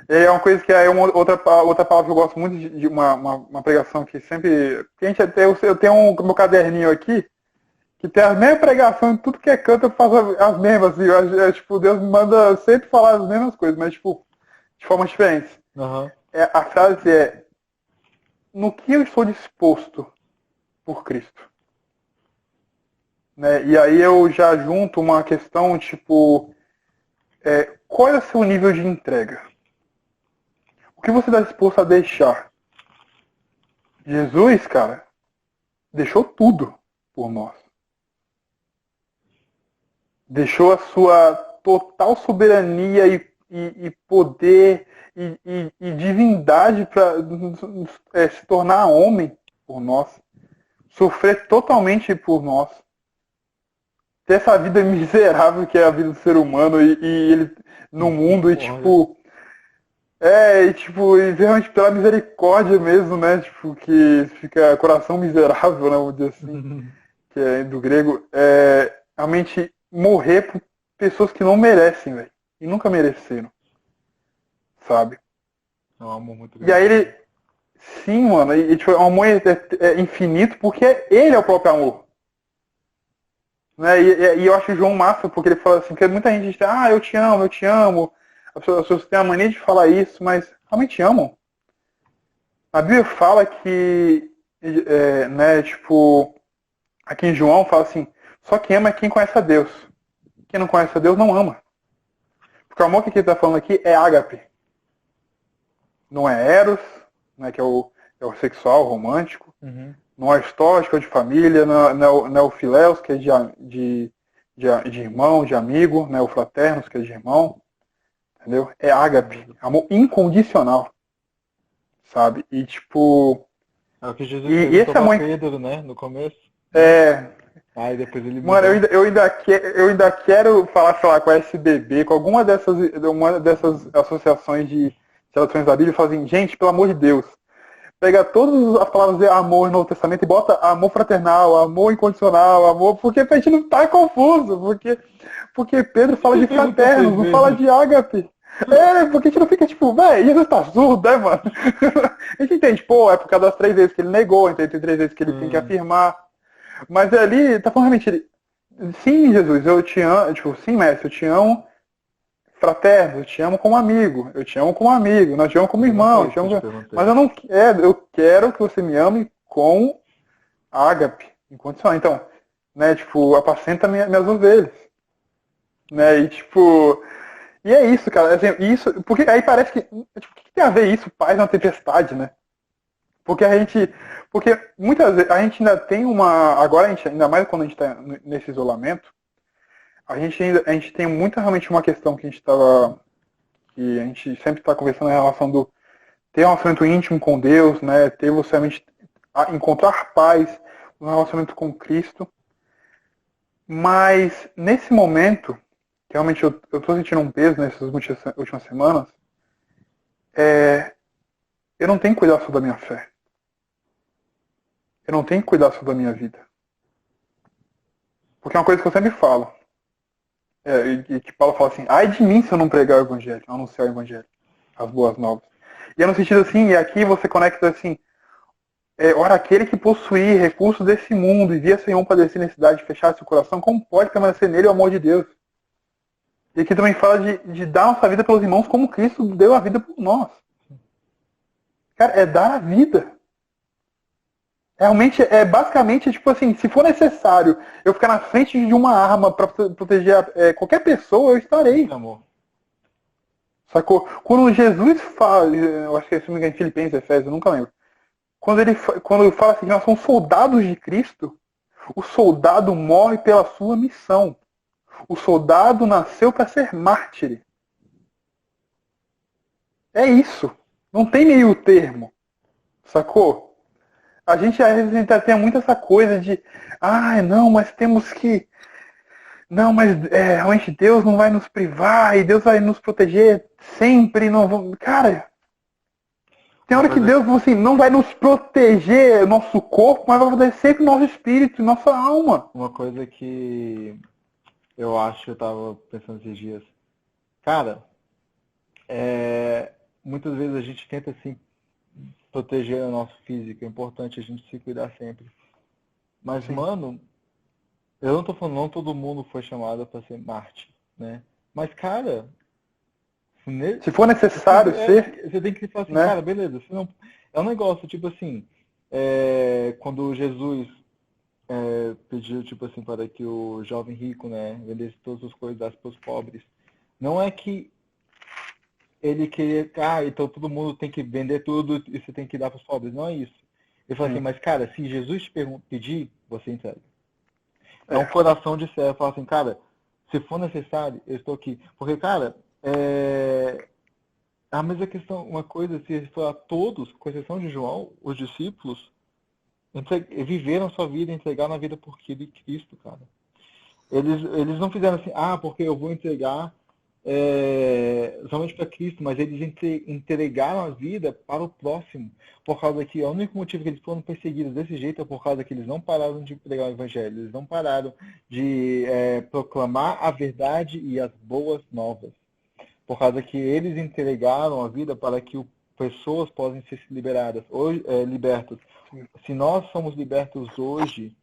É uma coisa que é outra palavra que eu gosto muito de uma pregação que sempre... Eu tenho meu caderninho aqui, que tem as mesmas pregações em tudo que é canto, eu faço as mesmas. Assim, tipo, Deus me manda sempre falar as mesmas coisas, mas tipo, de formas diferentes. Uhum. A frase é: no que eu estou disposto por Cristo? Né? E aí eu já junto uma questão tipo, qual é o seu nível de entrega? O que você está disposto a deixar? Jesus, cara, deixou tudo por nós. Deixou a sua total soberania e poder e divindade para se tornar homem por nós. Sofrer totalmente por nós. Ter essa vida miserável que é a vida do ser humano e ele no mundo e realmente pela misericórdia mesmo, né? Tipo, que fica coração miserável, né? Vamos dizer assim, que é do grego. Realmente morrer por pessoas que não merecem, velho. E nunca mereceram. Sabe? É um amor muito grande. E aí ele... Sim, mano. Tipo, o amor é infinito porque ele é o próprio amor. Né? E eu acho o João massa porque ele fala assim, porque muita gente diz, eu te amo, eu te amo. As pessoas têm a mania de falar isso, mas realmente amam. A Bíblia fala que, aqui em João fala assim, só quem ama é quem conhece a Deus. Quem não conhece a Deus não ama. Porque o amor que ele está falando aqui é ágape. Não é eros, né, que é o sexual, romântico. Uhum. Não é histórico, é de família. Não é o filéus, que é de irmão, de amigo. Não é o fraternos, que é de irmão. entendeu? É ágape, amor incondicional, sabe? E tipo, É o que Jesus e perguntou esse para amor, Pedro, né, no começo. é, Aí depois ele mano, mudou. eu ainda quero falar, sei lá, com a SBB, com uma dessas associações de traduções da Bíblia e falar assim, gente, pelo amor de Deus, pega todas as palavras de amor no Novo Testamento e bota amor fraternal, amor incondicional, amor, porque pra gente não tá confuso, porque Pedro fala Você de perguntou três fraternos, não fala vezes. de ágape. É, porque a gente não fica tipo, velho, Jesus tá surdo, né, mano? A gente entende, pô, é por causa das 3 vezes que ele negou, então tem 3 vezes que ele tem que afirmar. Mas ali, tá falando realmente, sim, Jesus, eu te amo, tipo, sim, mestre, eu te amo fraterno, eu te amo como amigo, eu te amo como amigo, nós te amo como Mas não irmão, eu foi te isso que eu amo te mas perguntei. eu não eu quero que você me ame com ágape, incondicional. Então, né, tipo, apacenta minhas ovelhas, né, e tipo, e é isso, cara, assim, isso, porque aí parece que, tipo, o que tem a ver isso, paz na tempestade, né? Porque porque muitas vezes a gente ainda tem agora a gente, ainda mais quando a gente está nesse isolamento, a gente tem muito realmente uma questão que a gente sempre está conversando em relação do ter um relacionamento íntimo com Deus, né? Ter você realmente encontrar paz no relacionamento com Cristo. Mas nesse momento, que realmente eu estou sentindo um peso nessas últimas semanas, eu não tenho que cuidar só da minha fé. Eu não tenho que cuidar só da minha vida. Porque é uma coisa que eu sempre falo. E que Paulo fala assim, ai de mim se eu não pregar o evangelho, anunciar o evangelho, as boas novas. E é no sentido assim, e aqui você conecta assim, ora, aquele que possuir recursos desse mundo e via sem um padecer necessidade de fechar seu coração, como pode permanecer nele o amor de Deus? E aqui também fala de dar nossa vida pelos irmãos como Cristo deu a vida por nós. Cara, é dar a vida. Realmente, basicamente, tipo assim, se for necessário eu ficar na frente de uma arma para proteger qualquer pessoa, eu Isso é estarei. amor. Sacou? Quando Jesus fala, eu acho que é, se não me engano, em Filipenses, Efésios, eu nunca lembro. Quando ele fala assim, que nós somos soldados de Cristo, o soldado morre pela sua missão. O soldado nasceu para ser mártir. É isso. Não tem meio termo. Sacou? A gente às vezes ainda tem muito essa coisa de, não, mas temos que. Não, mas realmente Deus não vai nos privar e Deus vai nos proteger sempre. Não vamos... Cara, tem Uma hora que coisa, Deus assim, não vai nos proteger nosso corpo, mas vai proteger sempre nosso espírito, nossa alma. uma coisa que eu acho que eu tava pensando esses dias. Cara, muitas vezes a gente tenta assim proteger o nosso físico. É importante a gente se cuidar sempre. Mas, Sim. mano, eu não tô falando, não todo mundo foi chamado para ser Marte, né? Mas, cara, Se for necessário ser, você tem que falar assim, né? cara, beleza, você não, é um negócio, tipo assim, quando Jesus pediu, tipo assim, para que o jovem rico, né, vendesse todas as coisas para os pobres, não é que ele queria, então todo mundo tem que vender tudo e você tem que dar para os pobres, não é isso. Ele falou assim, Sim. mas, cara, se Jesus te pedir, você entrega. É um É. coração de servo. Fala assim, cara, se for necessário, eu estou aqui. Porque, cara, a mesma questão, uma coisa, se for a todos, com exceção de João, os discípulos, viveram sua vida, entregaram a vida por Cristo, cara. Eles não fizeram assim, porque eu vou entregar somente para Cristo, mas eles entregaram a vida para o próximo, por causa que o único motivo que eles foram perseguidos desse jeito é por causa que eles não pararam de pregar o Evangelho, eles não pararam de proclamar a verdade e as boas novas, por causa que eles entregaram a vida para que pessoas possam ser liberadas, hoje, libertas. Sim. Se nós somos libertos hoje,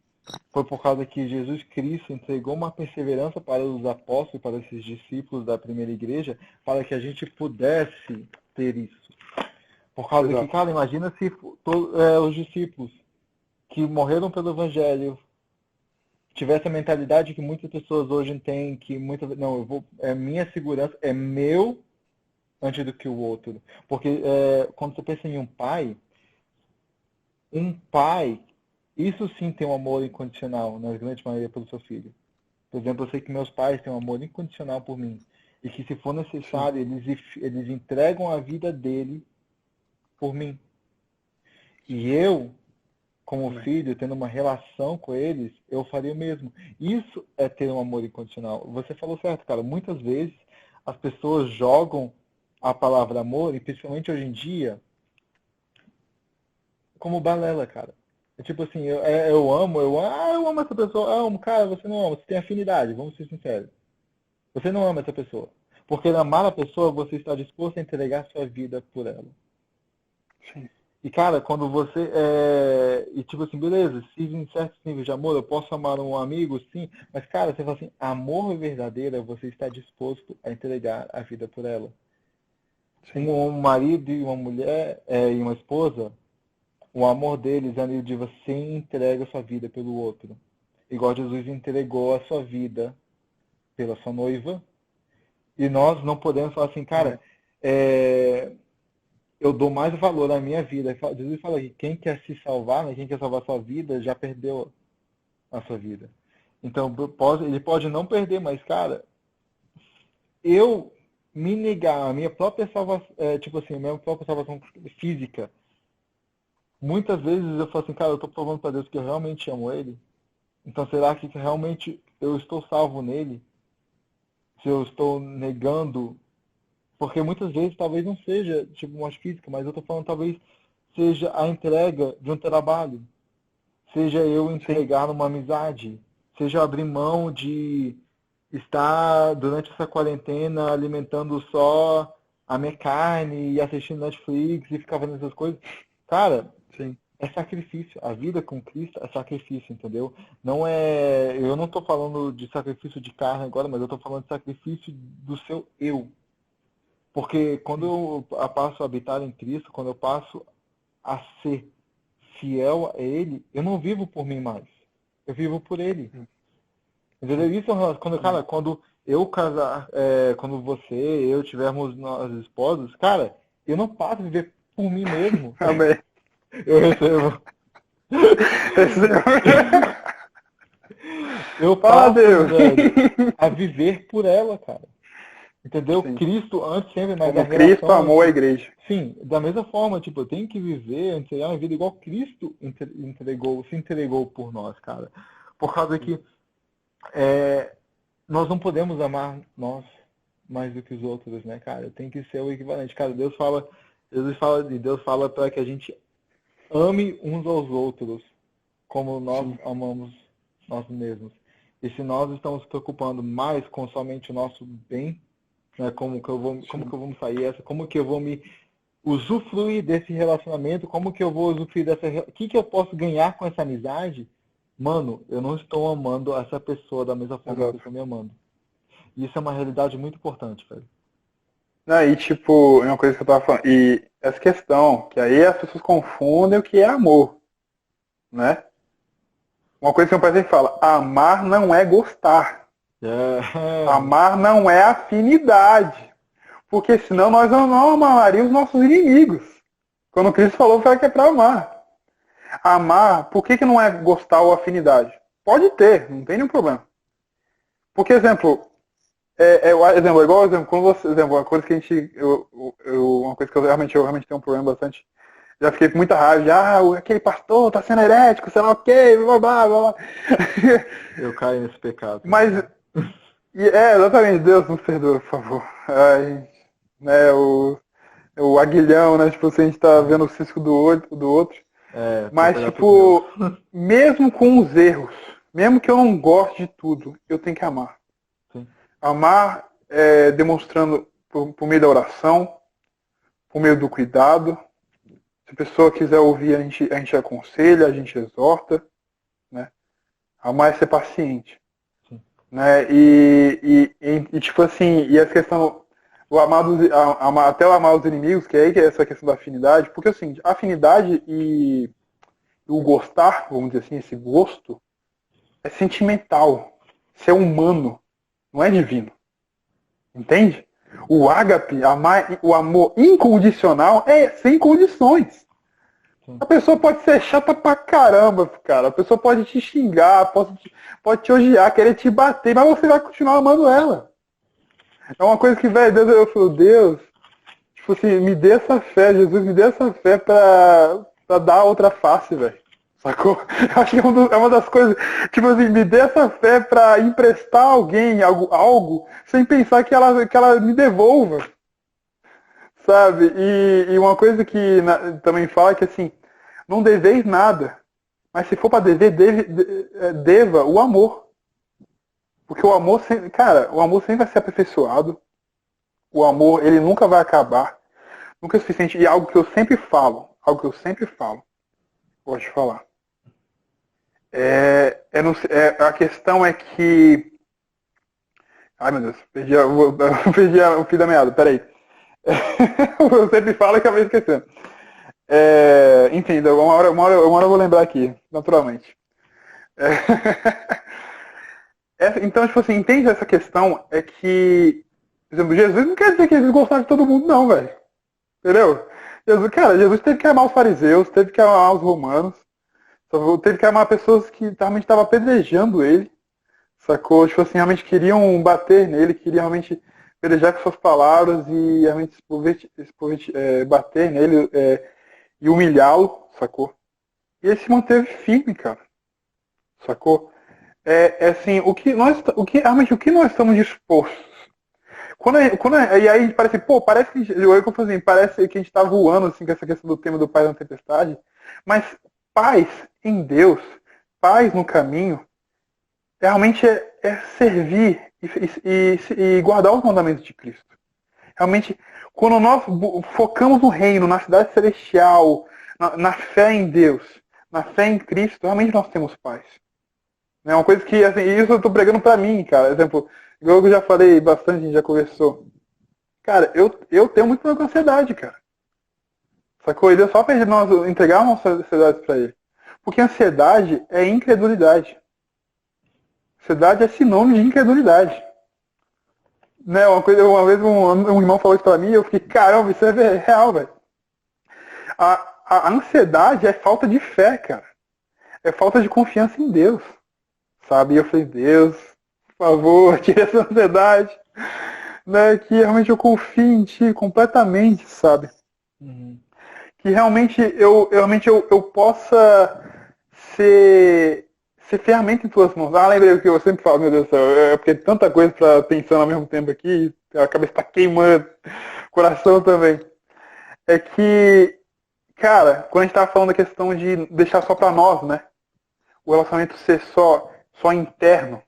foi por causa que Jesus Cristo entregou uma perseverança para os apóstolos, para esses discípulos da primeira igreja, para que a gente pudesse ter isso. Por causa que, Exato. cara, imagina se os discípulos que morreram pelo Evangelho tivessem a mentalidade que muitas pessoas hoje têm, que não, minha segurança é meu antes do que o outro. Porque quando você pensa em um pai, isso sim tem um amor incondicional, na grande maioria, pelo seu filho. Por exemplo, eu sei que meus pais têm um amor incondicional por mim. E que se for necessário, eles entregam a vida dele por mim. E eu, como filho, tendo uma relação com eles, eu faria o mesmo. Isso é ter um amor incondicional. Você falou certo, cara. Muitas vezes as pessoas jogam a palavra amor, e principalmente hoje em dia, como balela, cara. É tipo assim, eu amo essa pessoa, eu amo, cara, você não ama, você tem afinidade, vamos ser sinceros. Você não ama essa pessoa. Porque amar a pessoa, você está disposto a entregar sua vida por ela. Sim. E, cara, quando você. E, tipo assim, beleza, se em certos níveis de amor eu posso amar um amigo, sim, mas, cara, você fala assim: amor verdadeiro é você estar disposto a entregar a vida por ela. Sim. Um marido e uma mulher e uma esposa, o amor deles é de você entrega a sua vida pelo outro. Igual Jesus entregou a sua vida pela sua noiva. E nós não podemos falar assim, cara, eu dou mais valor à minha vida. Jesus fala que quem quer se salvar, né, quem quer salvar a sua vida, já perdeu a sua vida. Então, ele pode não perder, mas, cara, eu me negar a minha própria salvação, tipo assim, a minha própria salvação física, muitas vezes eu falo assim, cara, eu estou provando para Deus que eu realmente amo Ele. Então, será que realmente eu estou salvo nele? Se eu estou negando, porque muitas vezes talvez não seja tipo morte física, mas eu estou falando talvez seja a entrega de um trabalho, seja eu entregar numa amizade, seja eu abrir mão de estar durante essa quarentena alimentando só a minha carne e assistindo Netflix e ficar fazendo essas coisas. Cara, Sim. é sacrifício. A vida com Cristo é sacrifício, entendeu? Não é. Eu não estou falando de sacrifício de carne agora, mas eu estou falando de sacrifício do seu eu. Porque quando eu passo a habitar em Cristo, quando eu passo a ser fiel a Ele, eu não vivo por mim mais. Eu vivo por Ele. Entendeu? Isso é um relacionamento. Quando eu casar, quando você, eu tivermos nós esposos, cara, eu não passo a viver por mim mesmo. Amém. Eu recebo. Eu passo, velho, a viver por ela, cara. Entendeu? Sim. Cristo antes sempre, mas Como a relação... Cristo amou a igreja. Sim, da mesma forma, tipo, eu tenho que viver, entregar uma vida igual Cristo se entregou por nós, cara. Por causa que nós não podemos amar nós mais do que os outros, né, cara? Tem que ser o equivalente. Cara, Deus fala para que a gente ame uns aos outros como nós amamos nós mesmos. E se nós estamos nos preocupando mais com somente o nosso bem, né, como que eu vou me sair como que eu vou me usufruir desse relacionamento, como que eu vou usufruir o que eu posso ganhar com essa amizade? Mano, eu não estou amando essa pessoa da mesma forma que eu estou me amando. E isso é uma realidade muito importante, velho. Não, e tipo, uma coisa que eu tava falando, e essa questão, que aí as pessoas confundem o que é amor, né? Uma coisa que meu pai sempre fala, amar não é gostar. Amar não é afinidade. Porque senão nós não amaríamos os nossos inimigos. Quando Cristo falou, foi que é para amar. Amar, por que não é gostar ou afinidade? Pode ter, não tem nenhum problema. Porque, exemplo, quando você, uma coisa que a gente, uma coisa que eu realmente tenho um problema bastante, já fiquei com muita raiva, aquele pastor tá sendo herético, sei lá o quê, blá blá blá. Eu caio nesse pecado. Mas, exatamente, Deus nos perdoa, por favor. Ai, né, o aguilhão, né, tipo, se a gente tá vendo o cisco do outro. Mas, tipo, mesmo com os erros, mesmo que eu não goste de tudo, eu tenho que amar. Sim. Amar demonstrando por meio da oração, por meio do cuidado. Se a pessoa quiser ouvir, a gente aconselha, a gente exorta. Né? Amar é ser paciente. Sim. Né? E tipo assim, e essa questão, até o amar os inimigos, que é essa questão da afinidade, porque assim, a afinidade e o gostar, vamos dizer assim, esse gosto, é sentimental, isso é humano, não é divino. Entende? O ágape, o amor incondicional é sem condições. Sim. A pessoa pode ser chata pra caramba, cara. A pessoa pode te xingar, pode te odiar, querer te bater, mas você vai continuar amando ela. É uma coisa que, velho, Deus, eu falo, Deus, tipo assim, me dê essa fé, Jesus, me dê essa fé pra dar outra face, velho. Sacou? Eu acho que é uma das coisas, tipo assim, me dê essa fé pra emprestar a alguém algo sem pensar que ela me devolva, sabe? E uma coisa que também fala é que assim, não deveis nada, mas se for pra dever, deva o amor. Porque o amor, cara, o amor sempre vai ser aperfeiçoado, o amor, ele nunca vai acabar, nunca é suficiente. E algo que eu sempre falo, gosto de falar. A questão é que. Ai meu Deus, perdi o fio da meada, peraí. Eu sempre falo e acabei esquecendo. Enfim, uma hora eu vou lembrar aqui, naturalmente. É, então, tipo assim, entende essa questão? É que, por exemplo, Jesus não quer dizer que ele gostava de todo mundo, não, velho. Entendeu? Jesus teve que amar os fariseus, teve que amar os romanos, teve que amar pessoas que realmente estavam apedrejando ele, sacou? Tipo assim, realmente queriam bater nele, queriam realmente pelejar com suas palavras e realmente bater nele e humilhá-lo, sacou? E ele se manteve firme, cara, sacou? Assim, realmente o que nós estamos dispostos? E aí parece, pô, parece que assim, parece que a gente está voando assim com essa questão do tema do paz na tempestade, mas paz em Deus, paz no caminho, realmente é servir e guardar os mandamentos de Cristo. Realmente, quando nós focamos no reino, na cidade celestial, na fé em Deus, na fé em Cristo, realmente nós temos paz. É uma coisa que, assim, isso eu tô pregando pra mim, cara. Por exemplo, igual eu já falei bastante, a gente já conversou. Cara, eu tenho muito problema com ansiedade, cara. Sacou? E Deus só pra nós entregar nossas ansiedades pra Ele. Porque ansiedade é incredulidade. Ansiedade é sinônimo de incredulidade. Né? Uma vez um irmão falou isso pra mim e eu fiquei, caramba, isso é real, velho. A ansiedade é falta de fé, cara. É falta de confiança em Deus. Sabe? E eu falei, Deus, por favor, tire essa ansiedade. Né? Que realmente eu confio em Ti completamente, sabe? Uhum. Que realmente eu possa ser ferramenta em Tuas mãos. Ah, lembrei o que eu sempre falo, meu Deus do céu, porque tanta coisa para pensar ao mesmo tempo aqui, a cabeça está queimando, coração também. É que, cara, quando a gente tava falando da questão de deixar só para nós, né? O relacionamento ser só interno,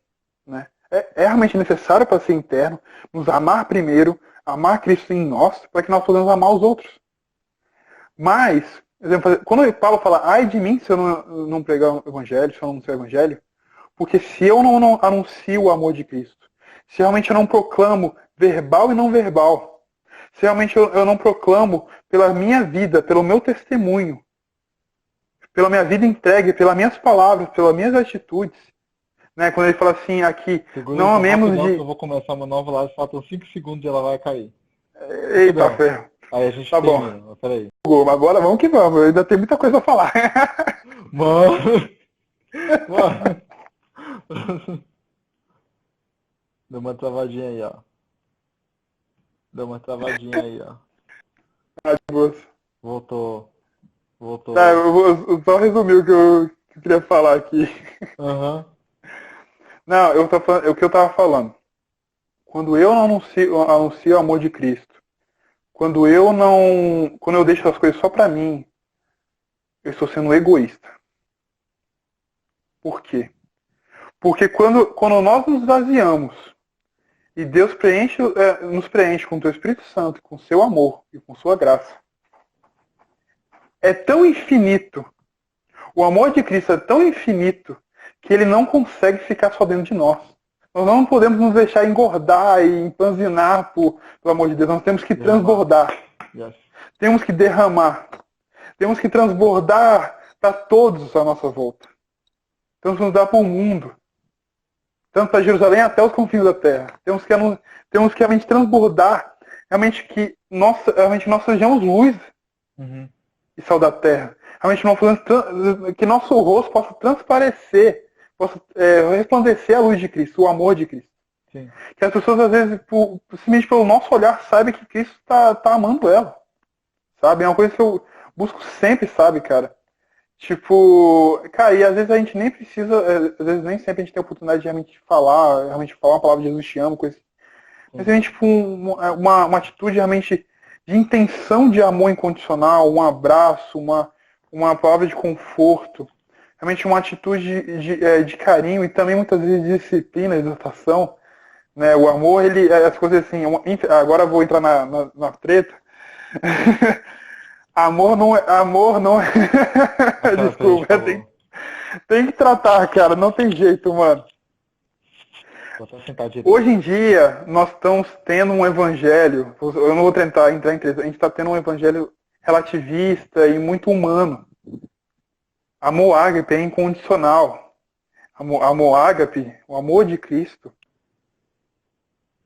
né? É realmente necessário para ser interno, nos amar primeiro, amar Cristo em nós, para que nós possamos amar os outros. Mas, exemplo, quando Paulo fala, ai de mim se eu não pregar o evangelho, se eu não anunciar o evangelho, porque se eu não anuncio o amor de Cristo, se realmente eu não proclamo verbal e não verbal, se realmente eu não proclamo pela minha vida, pelo meu testemunho, pela minha vida entregue, pelas minhas palavras, pelas minhas atitudes, né? Quando ele fala assim aqui, Segura não isso amemos rapidão que de... eu vou começar uma nova live, faltam 5 segundos e ela vai cair. Eita, Rapidão. ferro. Aí a gente Tá bom. termina, mas peraí. Agora vamos que vamos, eu ainda tenho muita coisa pra falar. Mano! Mano! Deu uma travadinha aí, ó. Deu uma travadinha aí, ó. Voltou. Tá, eu vou só resumir o que eu queria falar aqui. Aham. Não, o que eu tava falando. Quando eu não anuncio o amor de Cristo, quando eu deixo as coisas só pra mim, eu estou sendo egoísta. Por quê? Porque quando nós nos vaziamos e Deus nos preenche com o Teu Espírito Santo, com o Seu amor e com Sua graça, é tão infinito, o amor de Cristo é tão infinito que Ele não consegue ficar só dentro de nós. Nós não podemos nos deixar engordar e empanzinar pelo amor de Deus. Nós temos que transbordar. Yes. Temos que derramar. Temos que transbordar para todos à nossa volta. Temos que nos dar para o mundo. Tanto para Jerusalém até os confins da terra. Temos que realmente transbordar. Realmente que nós sejamos luz e sal da terra. Realmente que nosso rosto possa transparecer, possa resplandecer a luz de Cristo, o amor de Cristo. Sim. Que as pessoas, às vezes, simplesmente pelo nosso olhar, sabem que Cristo tá amando ela. Sabe? É uma coisa que eu busco sempre, sabe, cara? Tipo, cara, e às vezes a gente nem precisa, às vezes nem sempre a gente tem a oportunidade de realmente falar uma palavra de Jesus te amo, coisa assim. Mas Sim. a gente, tipo, uma atitude realmente de intenção de amor incondicional, um abraço, uma palavra de conforto, realmente uma atitude de carinho e também muitas vezes de disciplina, exortação, né? O amor, ele, as coisas assim, agora eu vou entrar na treta. Amor não é, Aquela que a gente desculpa, falou. tem que tratar, cara, não tem jeito, mano. Vou até sentar Hoje em direito. dia, nós estamos tendo um evangelho, eu não vou tentar entrar em treta, a gente está tendo um evangelho relativista e muito humano. Amor ágape é incondicional. Amor ágape, o amor de Cristo,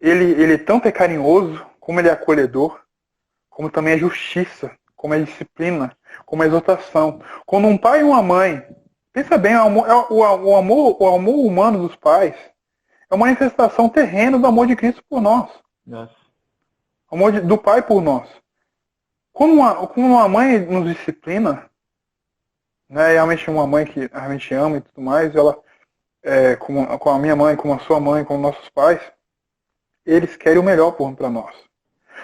ele tanto é carinhoso, como ele é acolhedor, como também é justiça, como é disciplina, como é exortação. Quando um pai e uma mãe, pensa bem, o amor humano dos pais é uma manifestação terrena do amor de Cristo por nós. Yes. O amor do pai por nós. Quando uma mãe nos disciplina, né, realmente uma mãe que realmente ama e tudo mais, ela, com a minha mãe, com a sua mãe, com nossos pais, eles querem o melhor para nós.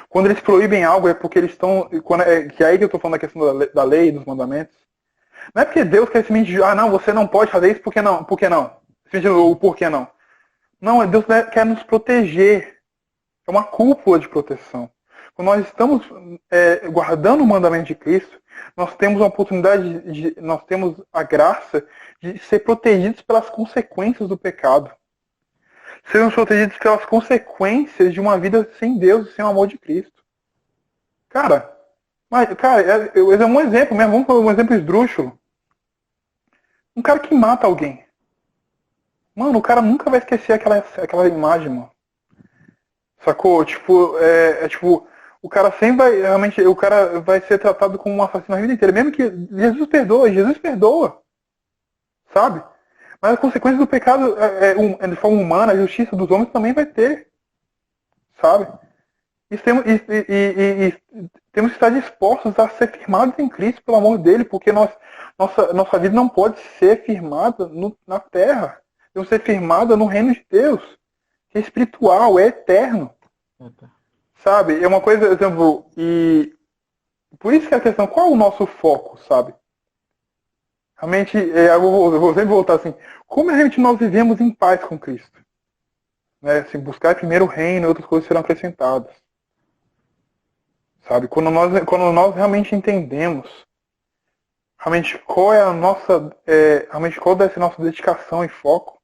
Quando eles proíbem algo é porque eles estão. Que é aí que eu estou falando da questão da lei, dos mandamentos. Não é porque Deus quer simplesmente, não, você não pode fazer isso, porque não? Por que não? O porquê não? Não, Deus quer nos proteger. É uma cúpula de proteção. Quando nós estamos guardando o mandamento de Cristo, nós temos a oportunidade, nós temos a graça de ser protegidos pelas consequências do pecado. Sermos protegidos pelas consequências de uma vida sem Deus e sem o amor de Cristo. Cara, é um exemplo mesmo, vamos falar um exemplo esdrúxulo. Um cara que mata alguém. Mano, o cara nunca vai esquecer aquela imagem, mano. Sacou? Tipo, tipo, o cara sempre vai, realmente, o cara vai ser tratado como um assassino a vida inteira. Mesmo que Jesus perdoa, sabe? Mas as consequências do pecado de forma humana, a justiça dos homens também vai ter, sabe? Temos que estar dispostos a ser firmados em Cristo pelo amor dele, porque nossa vida não pode ser firmada na terra. Temos que ser firmada no reino de Deus, que é espiritual, é eterno. Eita. Sabe? É uma coisa, por exemplo, e por isso que a questão, qual é o nosso foco, sabe? Realmente, eu vou sempre voltar assim, como realmente nós vivemos em paz com Cristo? Né? Assim, buscar primeiro o reino e outras coisas serão acrescentadas. Sabe? Quando nós realmente entendemos realmente qual é a nossa, realmente qual deve ser a nossa dedicação e foco,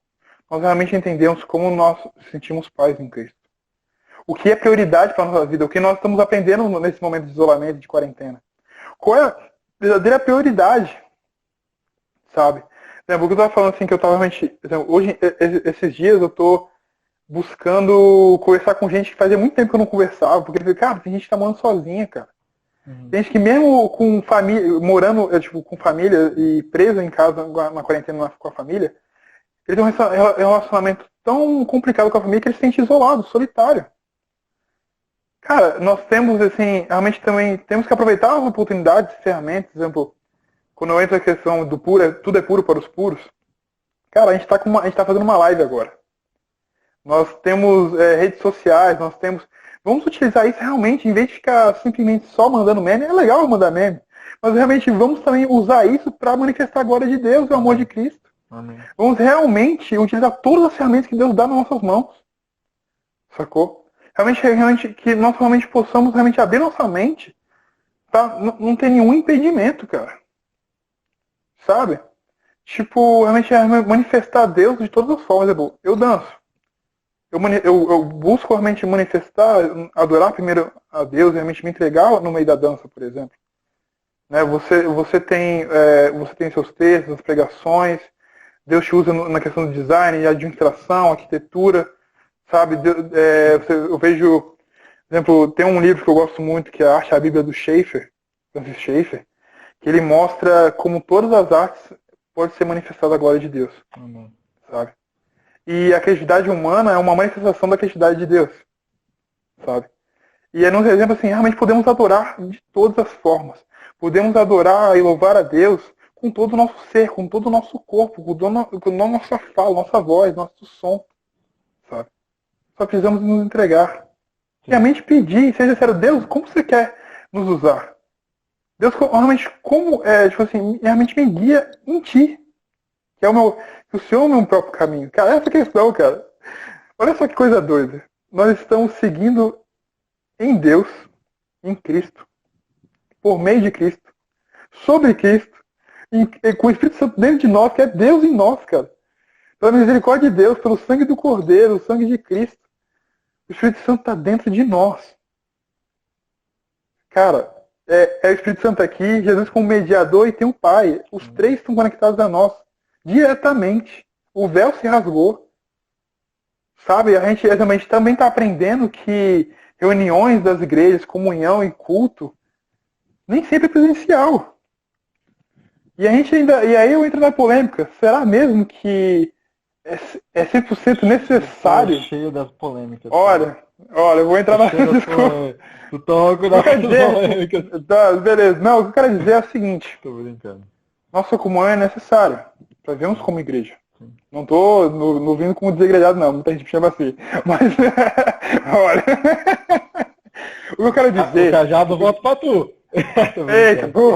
nós realmente entendemos como nós sentimos paz em Cristo. O que é prioridade para a nossa vida, o que nós estamos aprendendo nesse momento de isolamento, de quarentena. Qual é a verdadeira prioridade, sabe? Lembra que eu estava falando assim, que eu estava realmente, hoje, esses dias eu estou buscando conversar com gente que fazia muito tempo que eu não conversava, porque, cara, tem gente que tá morando sozinha, cara. Uhum. Tem gente que mesmo com família, morando, tipo, com família e preso em casa na quarentena com a família, ele tem um relacionamento tão complicado com a família que ele se sente isolado, solitário. Cara, nós temos, assim, realmente também temos que aproveitar as oportunidades, ferramentas, por exemplo, quando entra a questão do puro, tudo é puro para os puros. Cara, a gente tá fazendo uma live agora. Nós temos redes sociais, nós temos. Vamos utilizar isso realmente, em vez de ficar simplesmente só mandando meme. É legal mandar meme, mas realmente vamos também usar isso para manifestar a glória de Deus e o amor de Cristo. Amém. Vamos realmente utilizar todas as ferramentas que Deus dá nas nossas mãos. Sacou? Realmente que nós realmente possamos realmente abrir nossa mente pra não ter nenhum impedimento, cara. Sabe? Tipo, realmente manifestar Deus de todas as formas. Eu danço. Eu busco realmente manifestar, adorar primeiro a Deus, realmente me entregar no meio da dança, por exemplo. Né? Você tem seus textos, pregações, Deus te usa na questão do design, administração, arquitetura, sabe? Eu vejo, por exemplo, tem um livro que eu gosto muito, que é a Arte, a Bíblia do Schaeffer, Francis Schaeffer, que ele mostra como todas as artes pode ser manifestada a glória de Deus. Amém. Sabe? E a criatividade humana é uma manifestação da criatividade de Deus, sabe? E é nos exemplos assim, realmente podemos adorar de todas as formas. Podemos adorar e louvar a Deus com todo o nosso ser, com todo o nosso corpo, com toda a nossa fala, nossa voz, nosso som, sabe? Só precisamos nos entregar. Realmente pedir, seja sério, Deus, como você quer nos usar? Deus, realmente, tipo assim, realmente me guia em ti. Que é que o Senhor é o meu próprio caminho. Cara, essa questão, cara. Olha só que coisa doida. Nós estamos seguindo em Deus, em Cristo, por meio de Cristo, sobre Cristo, e com o Espírito Santo dentro de nós, que é Deus em nós, cara. Pela misericórdia de Deus, pelo sangue do Cordeiro, o sangue de Cristo. O Espírito Santo está dentro de nós. Cara, é o Espírito Santo aqui, Jesus como mediador e tem o Pai. Os três estão conectados a nós, diretamente. O véu se rasgou. Sabe, a gente também está aprendendo que reuniões das igrejas, comunhão e culto, nem sempre é presencial. E aí eu entro na polêmica. Será mesmo que é 100% necessário? Tá cheio das polêmicas. Olha, eu vou entrar na discussão. Tu toma cuidado com as polêmicas. Tá, beleza. Não, o que eu quero dizer é o seguinte. Tô brincando. Nossa comunhão é necessária para vermos como igreja. Sim. Não tô no vindo como desegredado, não. Muita gente me chama assim. Mas, olha. O que eu quero dizer... O cajado volta pra tu. Eita, pô.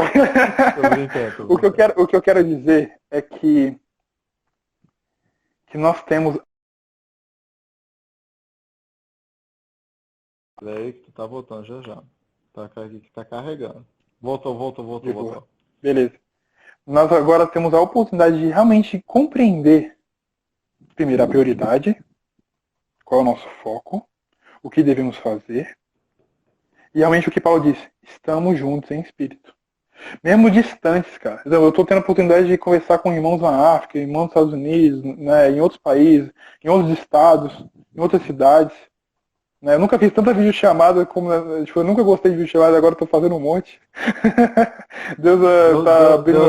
Tô brincando. O que eu quero dizer é que nós temos... Peraí que tu tá voltando já. Tá carregando. Voltou. Beleza. Nós agora temos a oportunidade de realmente compreender, primeiro, a prioridade, qual é o nosso foco, o que devemos fazer, e realmente o que Paulo disse, estamos juntos em espírito. Mesmo distantes, cara. Eu estou tendo a oportunidade de conversar com irmãos na África, irmãos nos Estados Unidos, né, em outros países, em outros estados, em outras cidades. Eu nunca fiz tanta videochamada como. Tipo, eu nunca gostei de videochamada, agora estou fazendo um monte. Deus está abrindo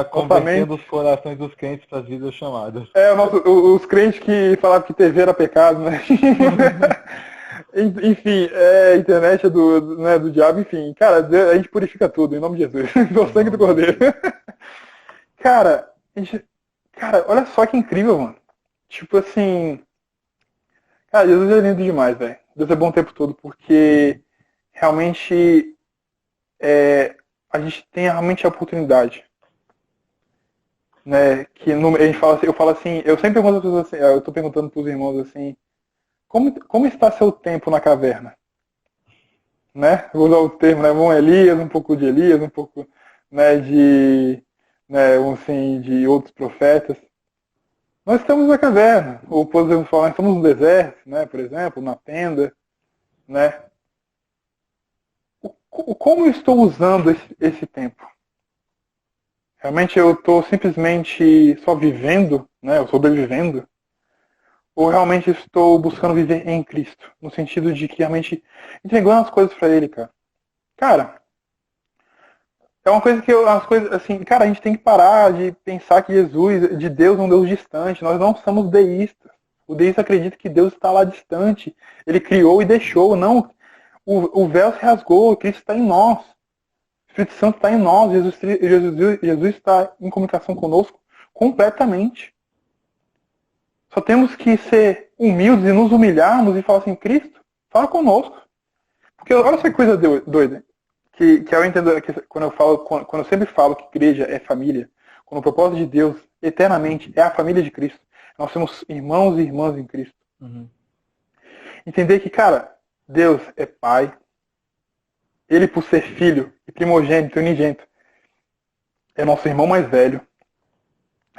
convertendo os corações dos crentes para as videochamadas. Os crentes que falavam que TV era pecado, né? Enfim, a internet é do diabo, enfim. Cara, a gente purifica tudo, em nome de Jesus. Do sangue do Cordeiro. Cara, olha só que incrível, mano. Tipo assim. Cara, Jesus é lindo demais, velho. Deus é bom o tempo todo, porque realmente a gente tem realmente a oportunidade. Né? Que a gente fala assim, eu falo assim, eu sempre pergunto às pessoas assim, eu tô perguntando pros irmãos assim, como está seu tempo na caverna? Né? Vou usar o termo, né? Um pouco de Elias, um pouco, né, de outros profetas. Nós estamos na caverna, ou podemos falar, estamos no deserto, né, por exemplo, na tenda, né? Como eu estou usando esse tempo? Realmente eu estou simplesmente só vivendo, né, ou sobrevivendo? Ou realmente estou buscando viver em Cristo? No sentido de que realmente entregando as coisas para Ele, cara. Cara, é uma coisa que as coisas, assim, cara, a gente tem que parar de pensar que de Deus é um Deus distante. Nós não somos deístas. O deísta acredita que Deus está lá distante. Ele criou e deixou. Não, o véu se rasgou, Cristo está em nós. O Espírito Santo está em nós. Jesus está em comunicação conosco completamente. Só temos que ser humildes e nos humilharmos e falar assim, Cristo, fala conosco. Porque olha essa coisa doida. Que eu entendo quando eu sempre falo que igreja é família, quando o propósito de Deus eternamente é a família de Cristo, nós somos irmãos e irmãs em Cristo. Uhum. Entender que, cara, Deus é Pai, Ele por ser filho e primogênito, unigênito, é nosso irmão mais velho,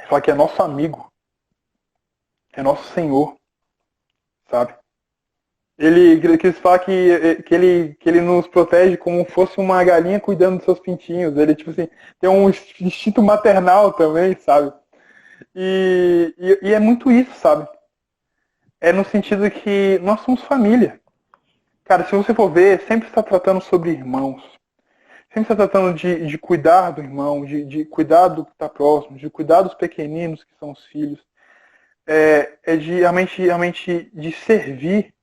fala que é nosso amigo, é nosso Senhor, sabe? Ele quis falar que ele nos protege como fosse uma galinha cuidando dos seus pintinhos. Ele, tipo assim, tem um instinto maternal também, sabe? E é muito isso, sabe? É no sentido que nós somos família. Cara, se você for ver, sempre está tratando sobre irmãos. Sempre está tratando de cuidar do irmão, de cuidar do que está próximo, de cuidar dos pequeninos que são os filhos. é de realmente de servir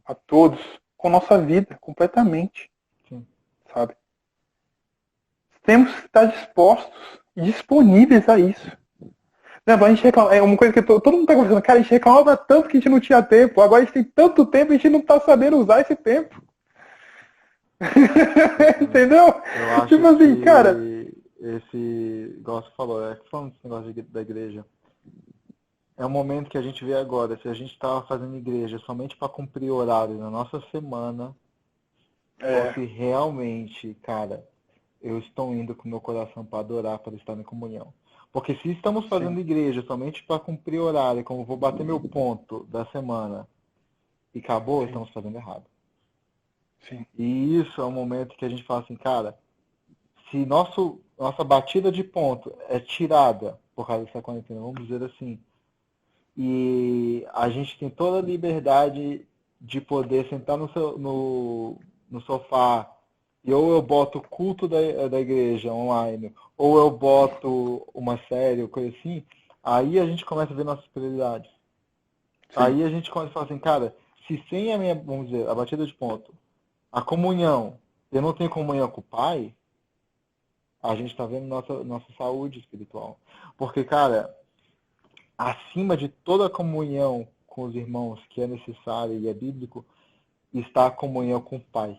a todos com nossa vida, completamente, Sim. sabe? Temos que estar dispostos e disponíveis a isso. Lembra, a gente reclama, é uma coisa que todo mundo está conversando, cara, a gente reclamava tanto que a gente não tinha tempo, agora a gente tem tanto tempo e a gente não está sabendo usar esse tempo. Entendeu? Eu acho Tipo assim, cara. que esse, igual você falou, falando desse negócio da igreja, é um momento que a gente vê agora, se a gente estava fazendo igreja somente para cumprir horário na nossa semana, ou se realmente, cara, eu estou indo com meu coração para adorar, para estar em comunhão. Porque se estamos fazendo igreja somente para cumprir horário, como vou bater meu ponto da semana e acabou, estamos fazendo errado. Sim. E isso é um momento que a gente fala assim, cara, se nossa batida de ponto é tirada por causa dessa quarentena, vamos dizer assim, e a gente tem toda a liberdade de poder sentar no sofá e ou eu boto o culto da igreja online, ou eu boto uma série, ou coisa assim, aí a gente começa a ver nossas prioridades. Sim. Aí a gente começa a falar assim, cara, se sem a minha, vamos dizer, a batida de ponto, a comunhão, eu não tenho comunhão com o Pai, a gente está vendo nossa saúde espiritual. Porque, cara, acima de toda a comunhão com os irmãos que é necessária e é bíblico, está a comunhão com o Pai.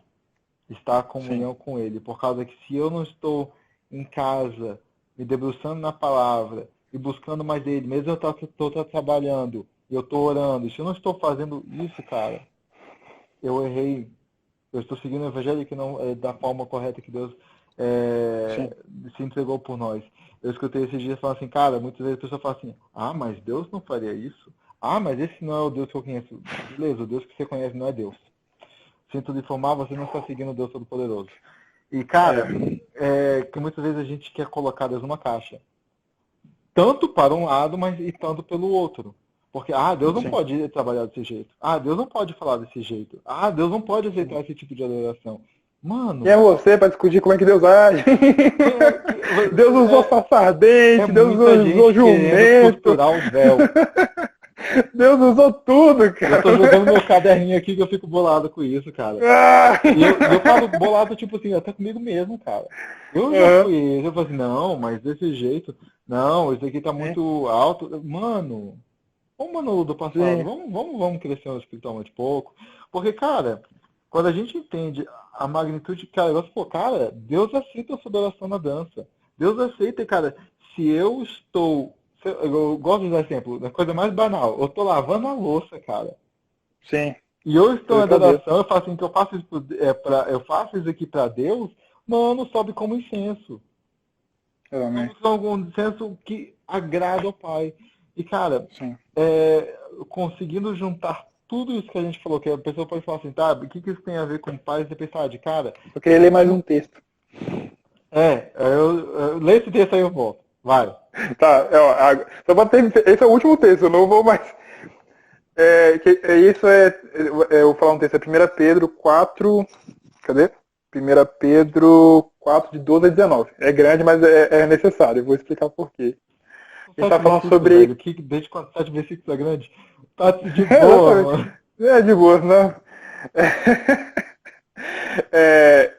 Está a comunhão com Ele. Por causa que se eu não estou em casa, me debruçando na palavra e buscando mais Ele, mesmo eu estou trabalhando, eu estou orando, se eu não estou fazendo isso, cara, eu errei. Eu estou seguindo o evangelho que não é da forma correta que Deus se entregou por nós. Eu escutei esses dias falando assim, cara, muitas vezes a pessoa fala assim, ah, mas Deus não faria isso? Ah, mas esse não é o Deus que eu conheço. Beleza, o Deus que você conhece não é Deus. Sinto lhe informar, você não está seguindo o Deus Todo-Poderoso. E, cara, que muitas vezes a gente quer colocar Deus numa caixa. Tanto para um lado, mas e tanto pelo outro. Porque, Deus não pode trabalhar desse jeito. Deus não pode falar desse jeito. Deus não pode aceitar esse tipo de adoração. Mano... Quem é você para discutir como é que Deus age? Deus usou sardente, Deus usou jumento. Costurar o véu. Deus usou tudo, cara. Eu tô jogando meu caderninho aqui que eu fico bolado com isso, cara. E eu falo bolado, tipo assim, até comigo mesmo, cara. Eu já fui isso. Eu falo assim, não, mas desse jeito, não, isso aqui tá muito alto. Mano, vamos Manu do passado, vamos crescer espiritualmente pouco. Porque, cara, quando a gente entende a magnitude, cara, eu falo, cara, Deus aceita a sua adoração na dança. Deus aceita, cara, se eu estou... Eu gosto de usar exemplo, da coisa mais banal. Eu tô lavando a louça, cara. Sim. E eu estou na adoração, eu faço assim, que eu faço isso aqui para Deus, mano, sobe como incenso. Realmente. Sobe como incenso que agrada ao Pai. E, cara, conseguindo juntar tudo isso que a gente falou, que a pessoa pode falar assim, tá, o que isso tem a ver com paz e tempestade? Cara... Eu queria ler mais um texto. Eu leio esse texto aí eu volto. Vai. Tá, esse é o último texto, eu não vou mais. Eu vou falar um texto, é 1 Pedro 4, cadê? 1 Pedro 4, de 12 a 19. É grande, mas é necessário, eu vou explicar por quê. A gente tá falando sobre... Velho, desde quando 7 versículos é grande? Tá de boa, mano. De boa, não.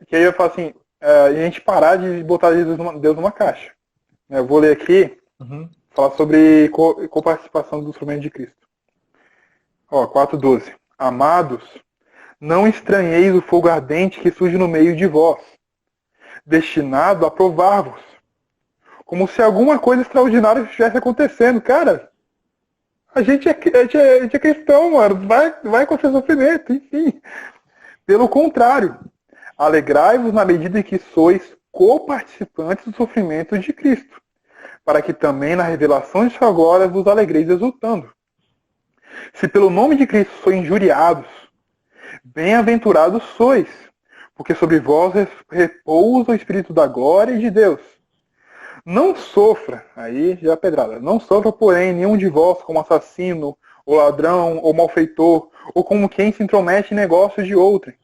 Que aí eu falo assim, a gente parar de botar Deus numa caixa. Eu vou ler aqui, falar sobre coparticipação do instrumento de Cristo. 4:12. Amados, não estranheis o fogo ardente que surge no meio de vós, destinado a provar-vos, como se alguma coisa extraordinária estivesse acontecendo. Cara, a gente é cristão, mano. Vai acontecer sofrimento, enfim. Pelo contrário, alegrai-vos na medida em que sois coparticipantes do sofrimento de Cristo, para que também na revelação de sua glória vos alegreis exultando. Se pelo nome de Cristo sois injuriados, bem-aventurados sois, porque sobre vós repousa o Espírito da glória e de Deus. Não sofra, aí já é pedrada, não sofra, porém, nenhum de vós como assassino, ou ladrão, ou malfeitor, ou como quem se intromete em negócios de outrem.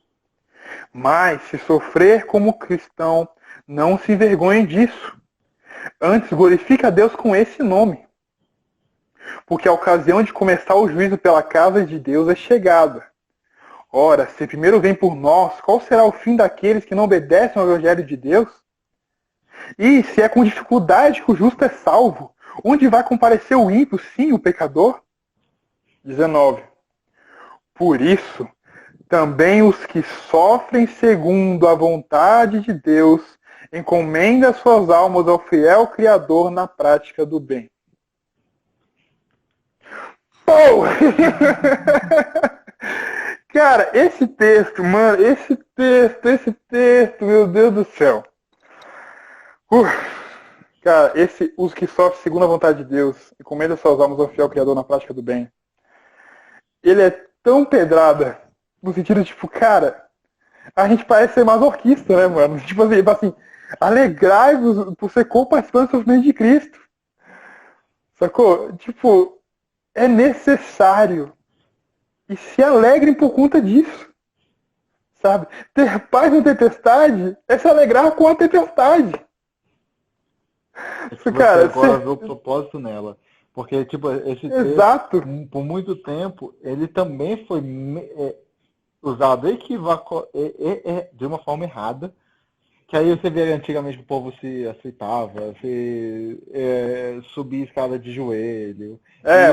Mas, se sofrer como cristão, não se envergonhe disso. Antes, glorifique a Deus com esse nome. porque a ocasião de começar o juízo pela casa de Deus é chegada. Ora, se primeiro vem por nós, qual será o fim daqueles que não obedecem ao Evangelho de Deus? E se é com dificuldade que o justo é salvo, onde vai comparecer o ímpio, sim, o pecador? 19. Por isso, também os que sofrem segundo a vontade de Deus encomendam suas almas ao fiel Criador na prática do bem. Oh! Cara, esse texto, mano, esse texto, meu Deus do céu. Cara, os que sofrem segundo a vontade de Deus encomendam suas almas ao fiel Criador na prática do bem. Ele é tão pedrada, no sentido de, tipo, cara, a gente parece ser masoquista, né, mano? Tipo assim, alegrai-vos por ser co-participante do sofrimento de Cristo. Sacou? Tipo, é necessário. E se alegrem por conta disso. Sabe? Ter paz na tempestade é se alegrar com a tempestade. É que cara, agora vê o propósito nela. Porque, tipo, esse Exato. texto, por muito tempo, ele também foi usado de uma forma errada. Que aí você vê antigamente o povo se aceitava, subia escada de joelho.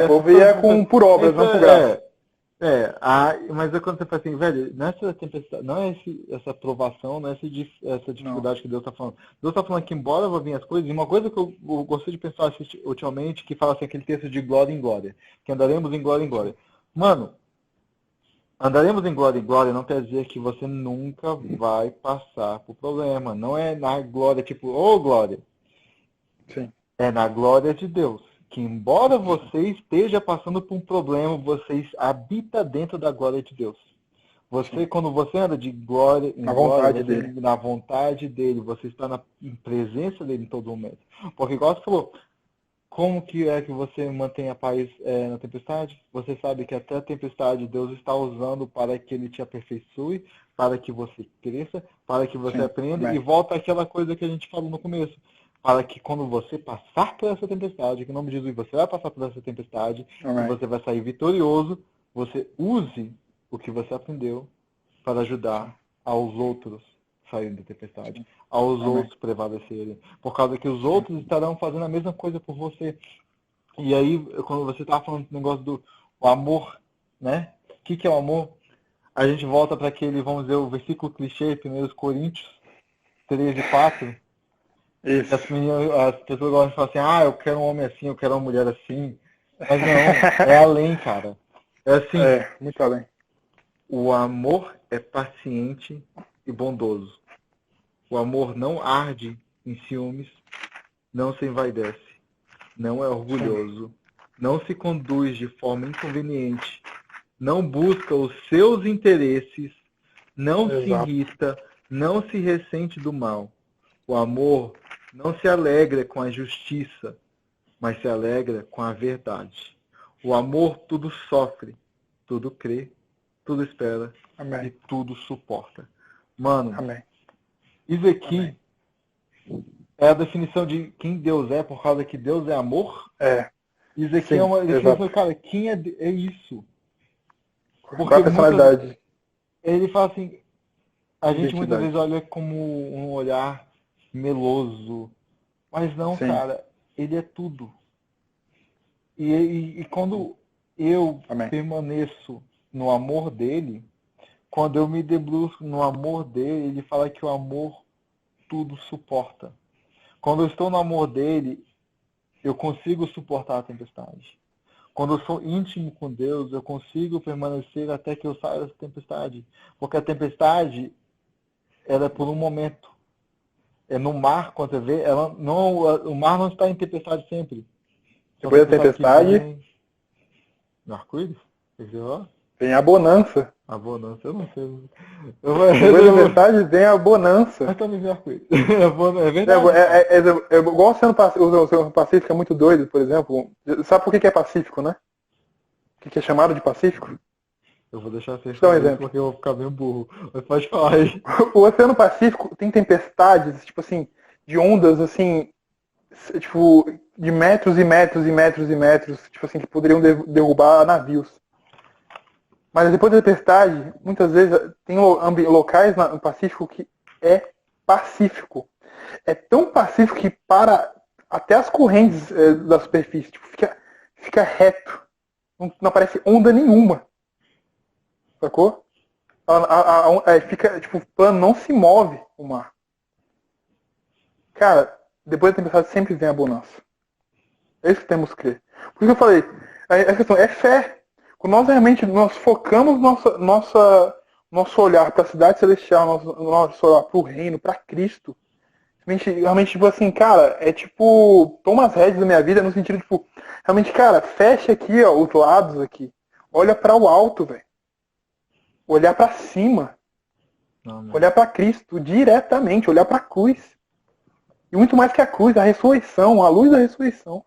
O povo ia por obras, não por graça. Mas é quando você fala assim, velho, nessa tempestade, não é essa provação, não é essa dificuldade que Deus está falando. Deus está falando que embora vão vir as coisas, e uma coisa que eu gostei de pensar ultimamente, que fala assim, aquele texto de glória em glória, que andaremos em glória em glória. Mano, andaremos em glória não quer dizer que você nunca vai passar por problema. Não é na glória, tipo, glória. Sim. É na glória de Deus. Que embora você esteja passando por um problema, você habita dentro da glória de Deus. Quando você anda de glória em glória, na vontade dele, você está na presença dele em todo momento. Porque igual você falou, como que é que você mantém a paz na tempestade? Você sabe que até a tempestade Deus está usando para que ele te aperfeiçoe, para que você cresça, para que você aprenda e volta àquela coisa que a gente falou no começo. Para que quando você passar por essa tempestade, que em nome de Jesus você vai passar por essa tempestade, e você vai sair vitorioso, você use o que você aprendeu para ajudar aos outros saírem da tempestade, aos outros prevalecerem. Por causa que os outros estarão fazendo a mesma coisa por você. E aí, quando você estava falando do negócio do amor, né? O que é o amor? A gente volta para aquele, vamos dizer, o versículo clichê, 1 Coríntios 13:4. Isso. As pessoas gostam de falar assim, eu quero um homem assim, eu quero uma mulher assim. Mas não, é além, cara. É assim. Muito além. O amor é paciente e bondoso. O amor não arde em ciúmes, não se envaidece, não é orgulhoso, não se conduz de forma inconveniente, não busca os seus interesses, não se irrita, não se ressente do mal. O amor não se alegra com a justiça, mas se alegra com a verdade. O amor tudo sofre, tudo crê, tudo espera e tudo suporta. Mano, isso aqui é a definição de quem Deus é, por causa que Deus é amor. Isso aqui é uma definição, cara, quem é isso? Porque a personalidade. Ele fala assim, a gente muitas vezes olha como um olhar meloso, mas não, cara, ele é tudo. E quando eu permaneço no amor dele, quando eu me debruço no amor dele, ele fala que o amor tudo suporta. Quando eu estou no amor dele, eu consigo suportar a tempestade. Quando eu sou íntimo com Deus, eu consigo permanecer até que eu saia dessa tempestade. Porque a tempestade, ela é por um momento. No mar, quando você vê, o mar não está em tempestade sempre. Depois da tempestade... No arco-íris? Vem a bonança. A bonança, eu não sei. Depois da tempestade vem a bonança. Mas também vem arco-íris. É verdade. Igual o Oceano Pacífico é muito doido, por exemplo. Sabe por que é Pacífico, né? O que é chamado de Pacífico? Eu vou deixar você dar um exemplo, porque eu vou ficar bem burro. Mas pode falar aí. O Oceano Pacífico tem tempestades, tipo assim, de ondas, assim, tipo, de metros e metros e metros e metros, tipo assim, que poderiam derrubar navios. Mas depois da tempestade, muitas vezes tem locais no Pacífico que é pacífico. É tão pacífico que para até as correntes da superfície, tipo, fica reto. Não aparece onda nenhuma. Sacou? Fica, tipo, plano, não se move o mar. Cara, depois da tempestade sempre vem a bonança. É isso que temos que crer. Por isso que eu falei, a questão é fé. Quando nós realmente focamos nosso olhar para a cidade celestial, nosso olhar para o reino, para Cristo, realmente, tipo assim, cara, é tipo, toma as rédeas da minha vida no sentido, tipo, realmente, cara, fecha aqui, ó, os lados aqui. Olha para o alto, velho. Olhar para cima. Amém. Olhar para Cristo diretamente, olhar para a cruz. E muito mais que a cruz, a ressurreição, a luz da ressurreição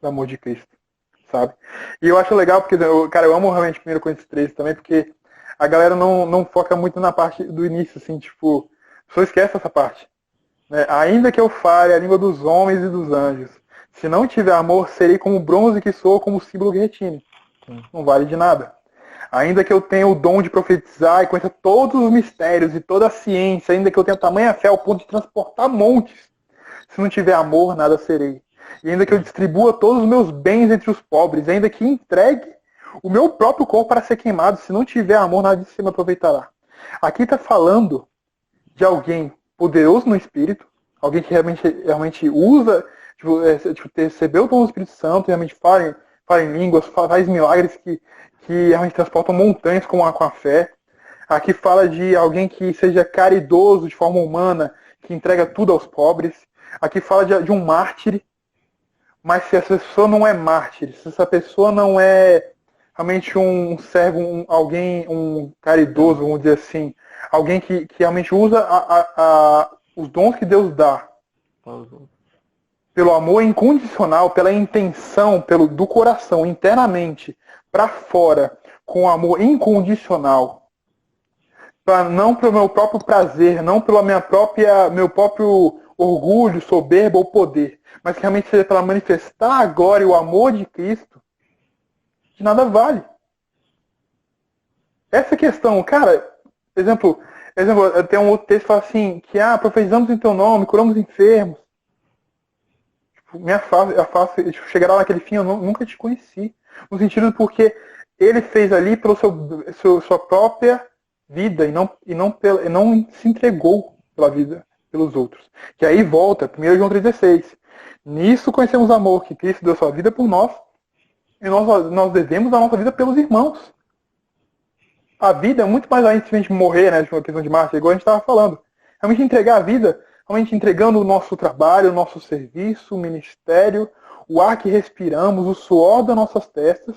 do amor de Cristo, sabe? E eu acho legal porque, cara, eu amo realmente 1 Coríntios 13 também, porque a galera não foca muito na parte do início, assim, tipo, só esquece essa parte. Né? Ainda que eu fale a língua dos homens e dos anjos, se não tiver amor, serei como o bronze que soa, como o símbolo que retine. Não vale de nada. Ainda que eu tenha o dom de profetizar e conheça todos os mistérios e toda a ciência, ainda que eu tenha tamanha fé ao ponto de transportar montes, se não tiver amor, nada serei. E ainda que eu distribua todos os meus bens entre os pobres, ainda que entregue o meu próprio corpo para ser queimado, se não tiver amor, nada disso me aproveitará. Aqui está falando de alguém poderoso no Espírito, alguém que realmente usa, recebeu o dom do Espírito Santo, realmente fala em línguas, faz milagres que realmente transportam montanhas com a fé. Aqui fala de alguém que seja caridoso de forma humana, que entrega tudo aos pobres. Aqui fala de um mártir, mas se essa pessoa não é mártir, se essa pessoa não é realmente um servo, um caridoso, vamos dizer assim, alguém que realmente usa os dons que Deus dá pelo amor incondicional, pela intenção, do coração, internamente, para fora, com amor incondicional, não pelo meu próprio prazer, não pelo meu próprio orgulho, soberba ou poder, mas que realmente seja para manifestar a glória e o amor de Cristo, de nada vale. Essa questão, cara, exemplo, tem um outro texto que fala assim, que profetizamos em teu nome, curamos enfermos. Tipo, me afasta, tipo, chegará naquele fim, eu nunca te conheci. No sentido porque ele fez ali pela sua própria vida e não se entregou pela vida pelos outros. Que aí volta, 1 João 3,16. Nisso conhecemos amor, que Cristo deu sua vida por nós, e nós devemos a nossa vida pelos irmãos. A vida é muito mais além de simplesmente morrer, né, de uma questão de marcha, igual a gente estava falando. Realmente entregar a vida, realmente entregando o nosso trabalho, o nosso serviço, o ministério, o ar que respiramos, o suor das nossas testas,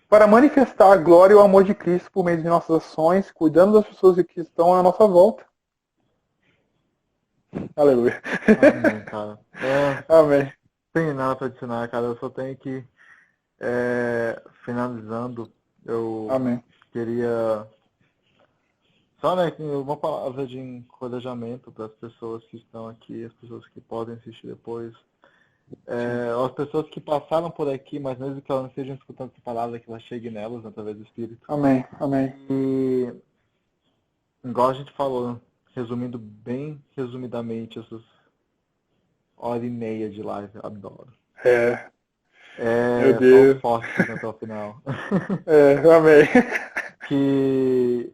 para manifestar a glória e o amor de Cristo por meio de nossas ações, cuidando das pessoas que estão à nossa volta. Aleluia. Amém, cara. Amém. Não tem nada para adicionar, cara. Eu só tenho que, finalizando, eu Amém. queria só, né, uma palavra de encorajamento para as pessoas que estão aqui, as pessoas que podem assistir depois. As pessoas que passaram por aqui, mas mesmo que elas não estejam escutando essa palavra, que ela chegue nelas através do Espírito. Amém. Amém. E, igual a gente falou, resumindo bem resumidamente essas hora e meia de live, adoro. Meu Deus. Só forte até o final. Amém. Que,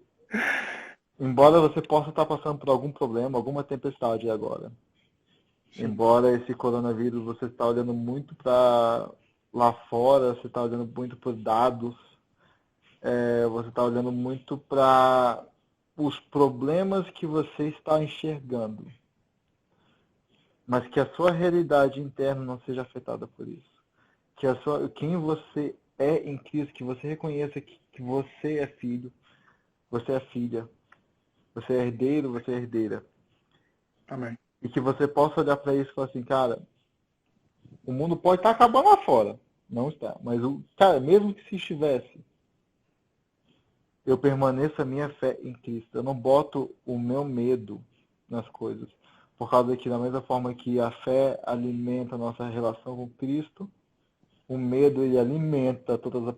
embora você possa estar passando por algum problema, alguma tempestade agora, embora esse coronavírus, você está olhando muito para lá fora, você está olhando muito por dados, você está olhando muito para os problemas que você está enxergando, mas que a sua realidade interna não seja afetada por isso. Que quem você é em Cristo, que você reconheça que você é filho, você é filha, você é herdeiro, você é herdeira. Amém. E que você possa olhar para isso e falar assim, cara, o mundo pode estar acabando lá fora. Não está. Mas, cara, mesmo que se estivesse, eu permaneço a minha fé em Cristo. Eu não boto o meu medo nas coisas. Por causa que, da mesma forma que a fé alimenta a nossa relação com Cristo, o medo ele alimenta todas as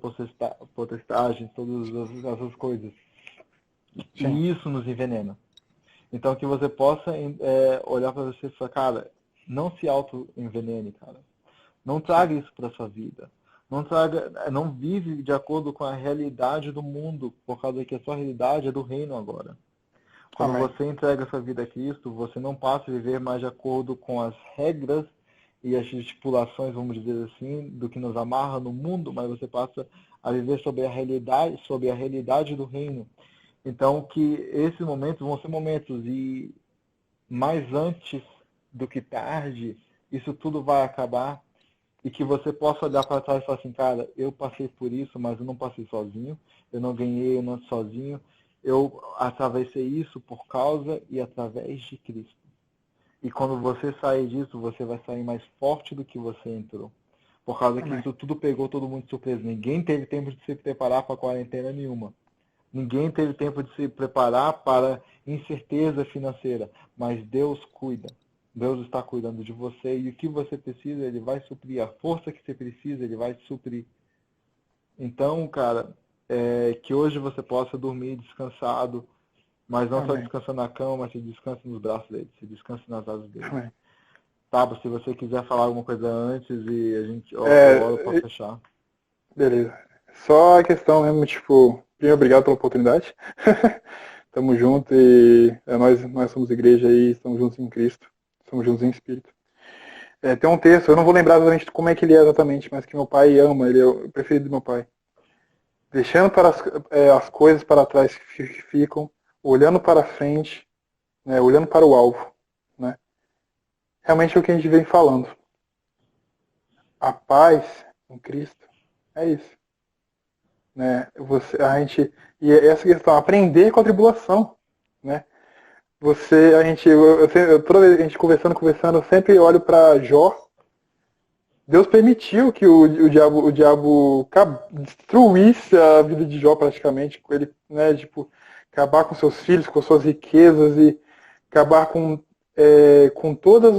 potestagens, todas essas coisas. Sim. E isso nos envenena. Então que você possa olhar para você e falar, cara, não se auto-envenene, cara. Não traga isso para sua vida. Não vive de acordo com a realidade do mundo, por causa que a sua realidade é do reino agora. Quando Amém. você entrega sua vida a Cristo, você não passa a viver mais de acordo com as regras e as estipulações, vamos dizer assim, do que nos amarra no mundo, mas você passa a viver sobre a realidade do reino. Então, que esses momentos vão ser momentos, e mais antes do que tarde, isso tudo vai acabar, e que você possa olhar para trás e falar assim, cara, eu passei por isso, mas eu não passei sozinho, eu não ganhei, eu não sozinho, eu atravessei isso por causa e através de Cristo. E quando você sair disso, você vai sair mais forte do que você entrou. Por causa que Amém. isso tudo pegou todo mundo de surpresa. Ninguém teve tempo de se preparar para quarentena nenhuma. Ninguém teve tempo de se preparar para incerteza financeira. Mas Deus cuida. Deus está cuidando de você e o que você precisa, Ele vai suprir. A força que você precisa, Ele vai suprir. Então, cara, que hoje você possa dormir descansado, mas não só Amém. descansando na cama, mas se descanse nos braços dele, se descanse nas asas dele. Amém. Tá, se você quiser falar alguma coisa antes e a gente eu oro para fechar. Beleza. Só a questão mesmo, tipo, primeiro, obrigado pela oportunidade. Tamo junto e nós somos igreja aí, estamos juntos em Cristo, estamos juntos em Espírito. Tem um texto, eu não vou lembrar exatamente como é que ele é exatamente, mas que meu pai ama, ele é o preferido do meu pai. Deixando para as coisas para trás que ficam, olhando para frente, né, olhando para o alvo. Né? Realmente é o que a gente vem falando. A paz em Cristo é isso. Né? E essa questão, aprender com a tribulação. Né? Toda vez que a gente conversando, eu sempre olho para Jó. Deus permitiu que o diabo destruísse a vida de Jó praticamente, com ele, né, tipo, acabar com seus filhos, com suas riquezas e acabar com todos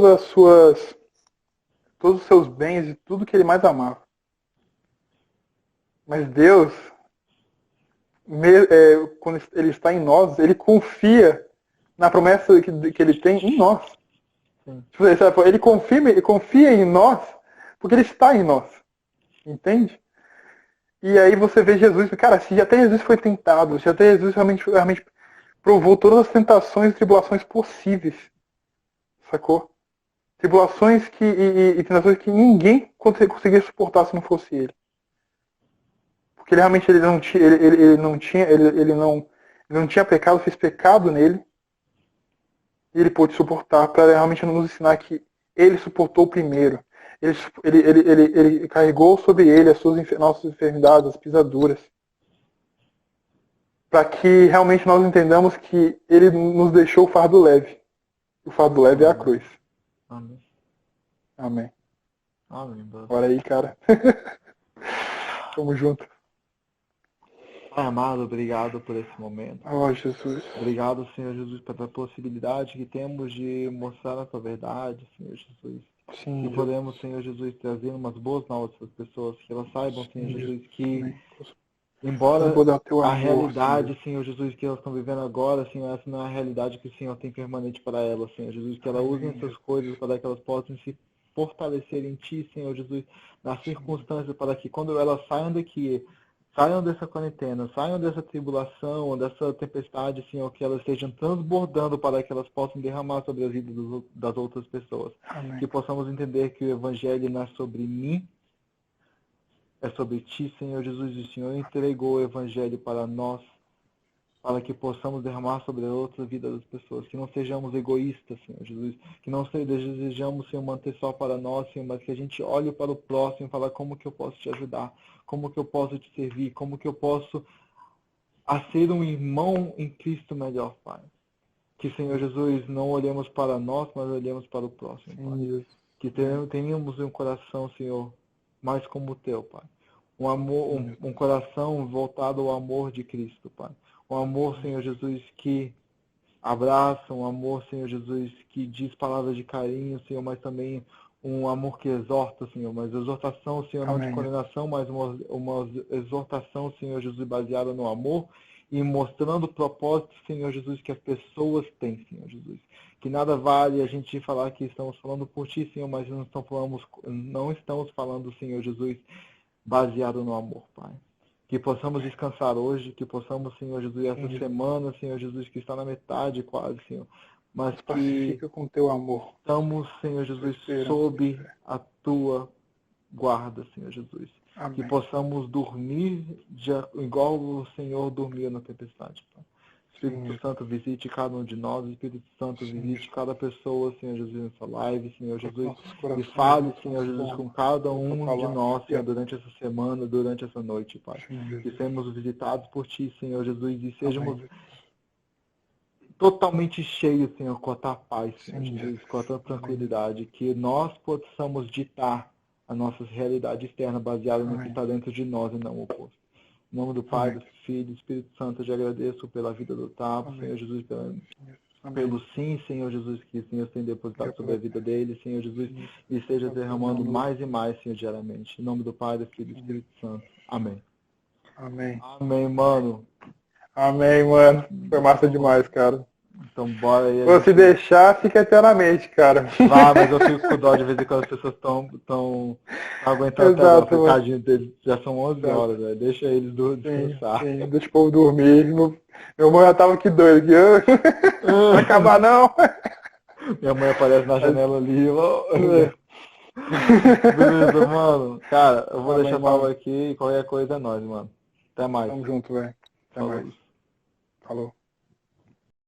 os seus bens e tudo que ele mais amava. Mas Deus, quando ele está em nós, ele confia na promessa que ele tem em nós. Sim. Ele confia em nós porque ele está em nós. Entende? E aí você vê Jesus, cara, se até Jesus foi tentado, se até Jesus realmente provou todas as tentações e tribulações possíveis, sacou? Tribulações e tentações que ninguém conseguia suportar se não fosse ele. Porque ele realmente ele não tinha pecado, fez pecado nele, e ele pôde suportar para realmente nos ensinar que ele suportou primeiro. Ele carregou sobre ele nossas enfermidades, as pisaduras, para que realmente nós entendamos que ele nos deixou o fardo leve. O fardo leve é a cruz. Amém. Amém. Amém, brother. Bora aí, cara. Tamo junto. Pai amado, obrigado por esse momento. Oh, Jesus. Obrigado, Senhor Jesus, pela possibilidade que temos de mostrar a tua verdade, Senhor Jesus. Sim, E podemos, Senhor Jesus, trazer umas boas novas para as pessoas, que elas saibam, Senhor Jesus, que embora a realidade, Senhor Jesus, que elas estão vivendo agora, Senhor, essa não é a realidade que o Senhor tem permanente para elas, Senhor Jesus, que elas usem essas coisas para que elas possam se fortalecer em Ti, Senhor Jesus, nas circunstâncias, para que quando elas saiam daqui, saiam dessa quarentena, saiam dessa tribulação, dessa tempestade, Senhor, que elas estejam transbordando para que elas possam derramar sobre as vidas das outras pessoas. Amém. Que possamos entender que o Evangelho não é sobre mim, é sobre Ti, Senhor Jesus. O Senhor entregou o Evangelho para nós, para que possamos derramar sobre a outra vida das pessoas. Que não sejamos egoístas, Senhor Jesus. Que não desejamos, Senhor, manter só para nós, Senhor, mas que a gente olhe para o próximo e fale como que eu posso te ajudar, como que eu posso te servir, como que eu posso ser um irmão em Cristo melhor, Pai. Que, Senhor Jesus, não olhemos para nós, mas olhemos para o próximo, Pai. Que tenhamos um coração, Senhor, mais como o Teu, Pai. Um amor, um coração voltado ao amor de Cristo, Pai. Um amor, Senhor Jesus, que abraço, um amor, Senhor Jesus, que diz palavras de carinho, Senhor, mas também um amor que exorta, Senhor, mas exortação, Senhor, não de Amém. condenação, mas uma exortação, Senhor Jesus, baseada no amor e mostrando o propósito, Senhor Jesus, que as pessoas têm, Senhor Jesus. Que nada vale a gente falar que estamos falando por Ti, Senhor, mas não estamos falando, Senhor Jesus, baseado no amor, Pai. Que possamos descansar hoje, que possamos, Senhor Jesus, essa semana, Senhor Jesus, que está na metade quase, Senhor, mas Nos que pacifica com teu amor. estamos, Senhor Jesus, sob a Tua guarda, Senhor Jesus. Amém. Que possamos dormir igual o Senhor dormiu na tempestade, Pai. Espírito Santo, visite cada um de nós. Espírito Santo, visite cada pessoa, Senhor Jesus, nessa live, Senhor Jesus. E fale, Senhor Jesus, com cada um de nós, Senhor, durante essa semana, durante essa noite, Pai. Que sejamos visitados por Ti, Senhor Jesus, e sejamos totalmente cheios, Senhor, com a Tua paz, Senhor Jesus, com a Tua tranquilidade. Que nós possamos ditar a nossa realidade externa baseada no que está dentro de nós e não o oposto. Em nome do Pai, do Filho e do Espírito Santo, eu te agradeço pela vida do Tapo, Senhor Jesus, pelo sim, Senhor Jesus, que o Senhor tem depositado sobre a vida dele, Senhor Jesus, e esteja derramando mais e mais, Senhor, diariamente. Em nome do Pai, do Filho e do Espírito Santo. Amém. Amém. Amém, mano. Amém, mano. Foi massa demais, cara. Então bora aí. Se deixar, fica eternamente, cara. Mas eu fico com dó de vez em quando as pessoas estão aguentando até agora. Tadinho deles, já são 11 horas, velho. Deixa eles descansar. Sim, deixa o povo dormir. Meu irmão já tava aqui doido. Não vai acabar, não. Minha mãe aparece na janela ali. Beleza, mano. Cara, eu vou deixar a palavra aqui e qualquer coisa é nóis, mano. Até mais. Tamo junto, velho. Até mais. Falou.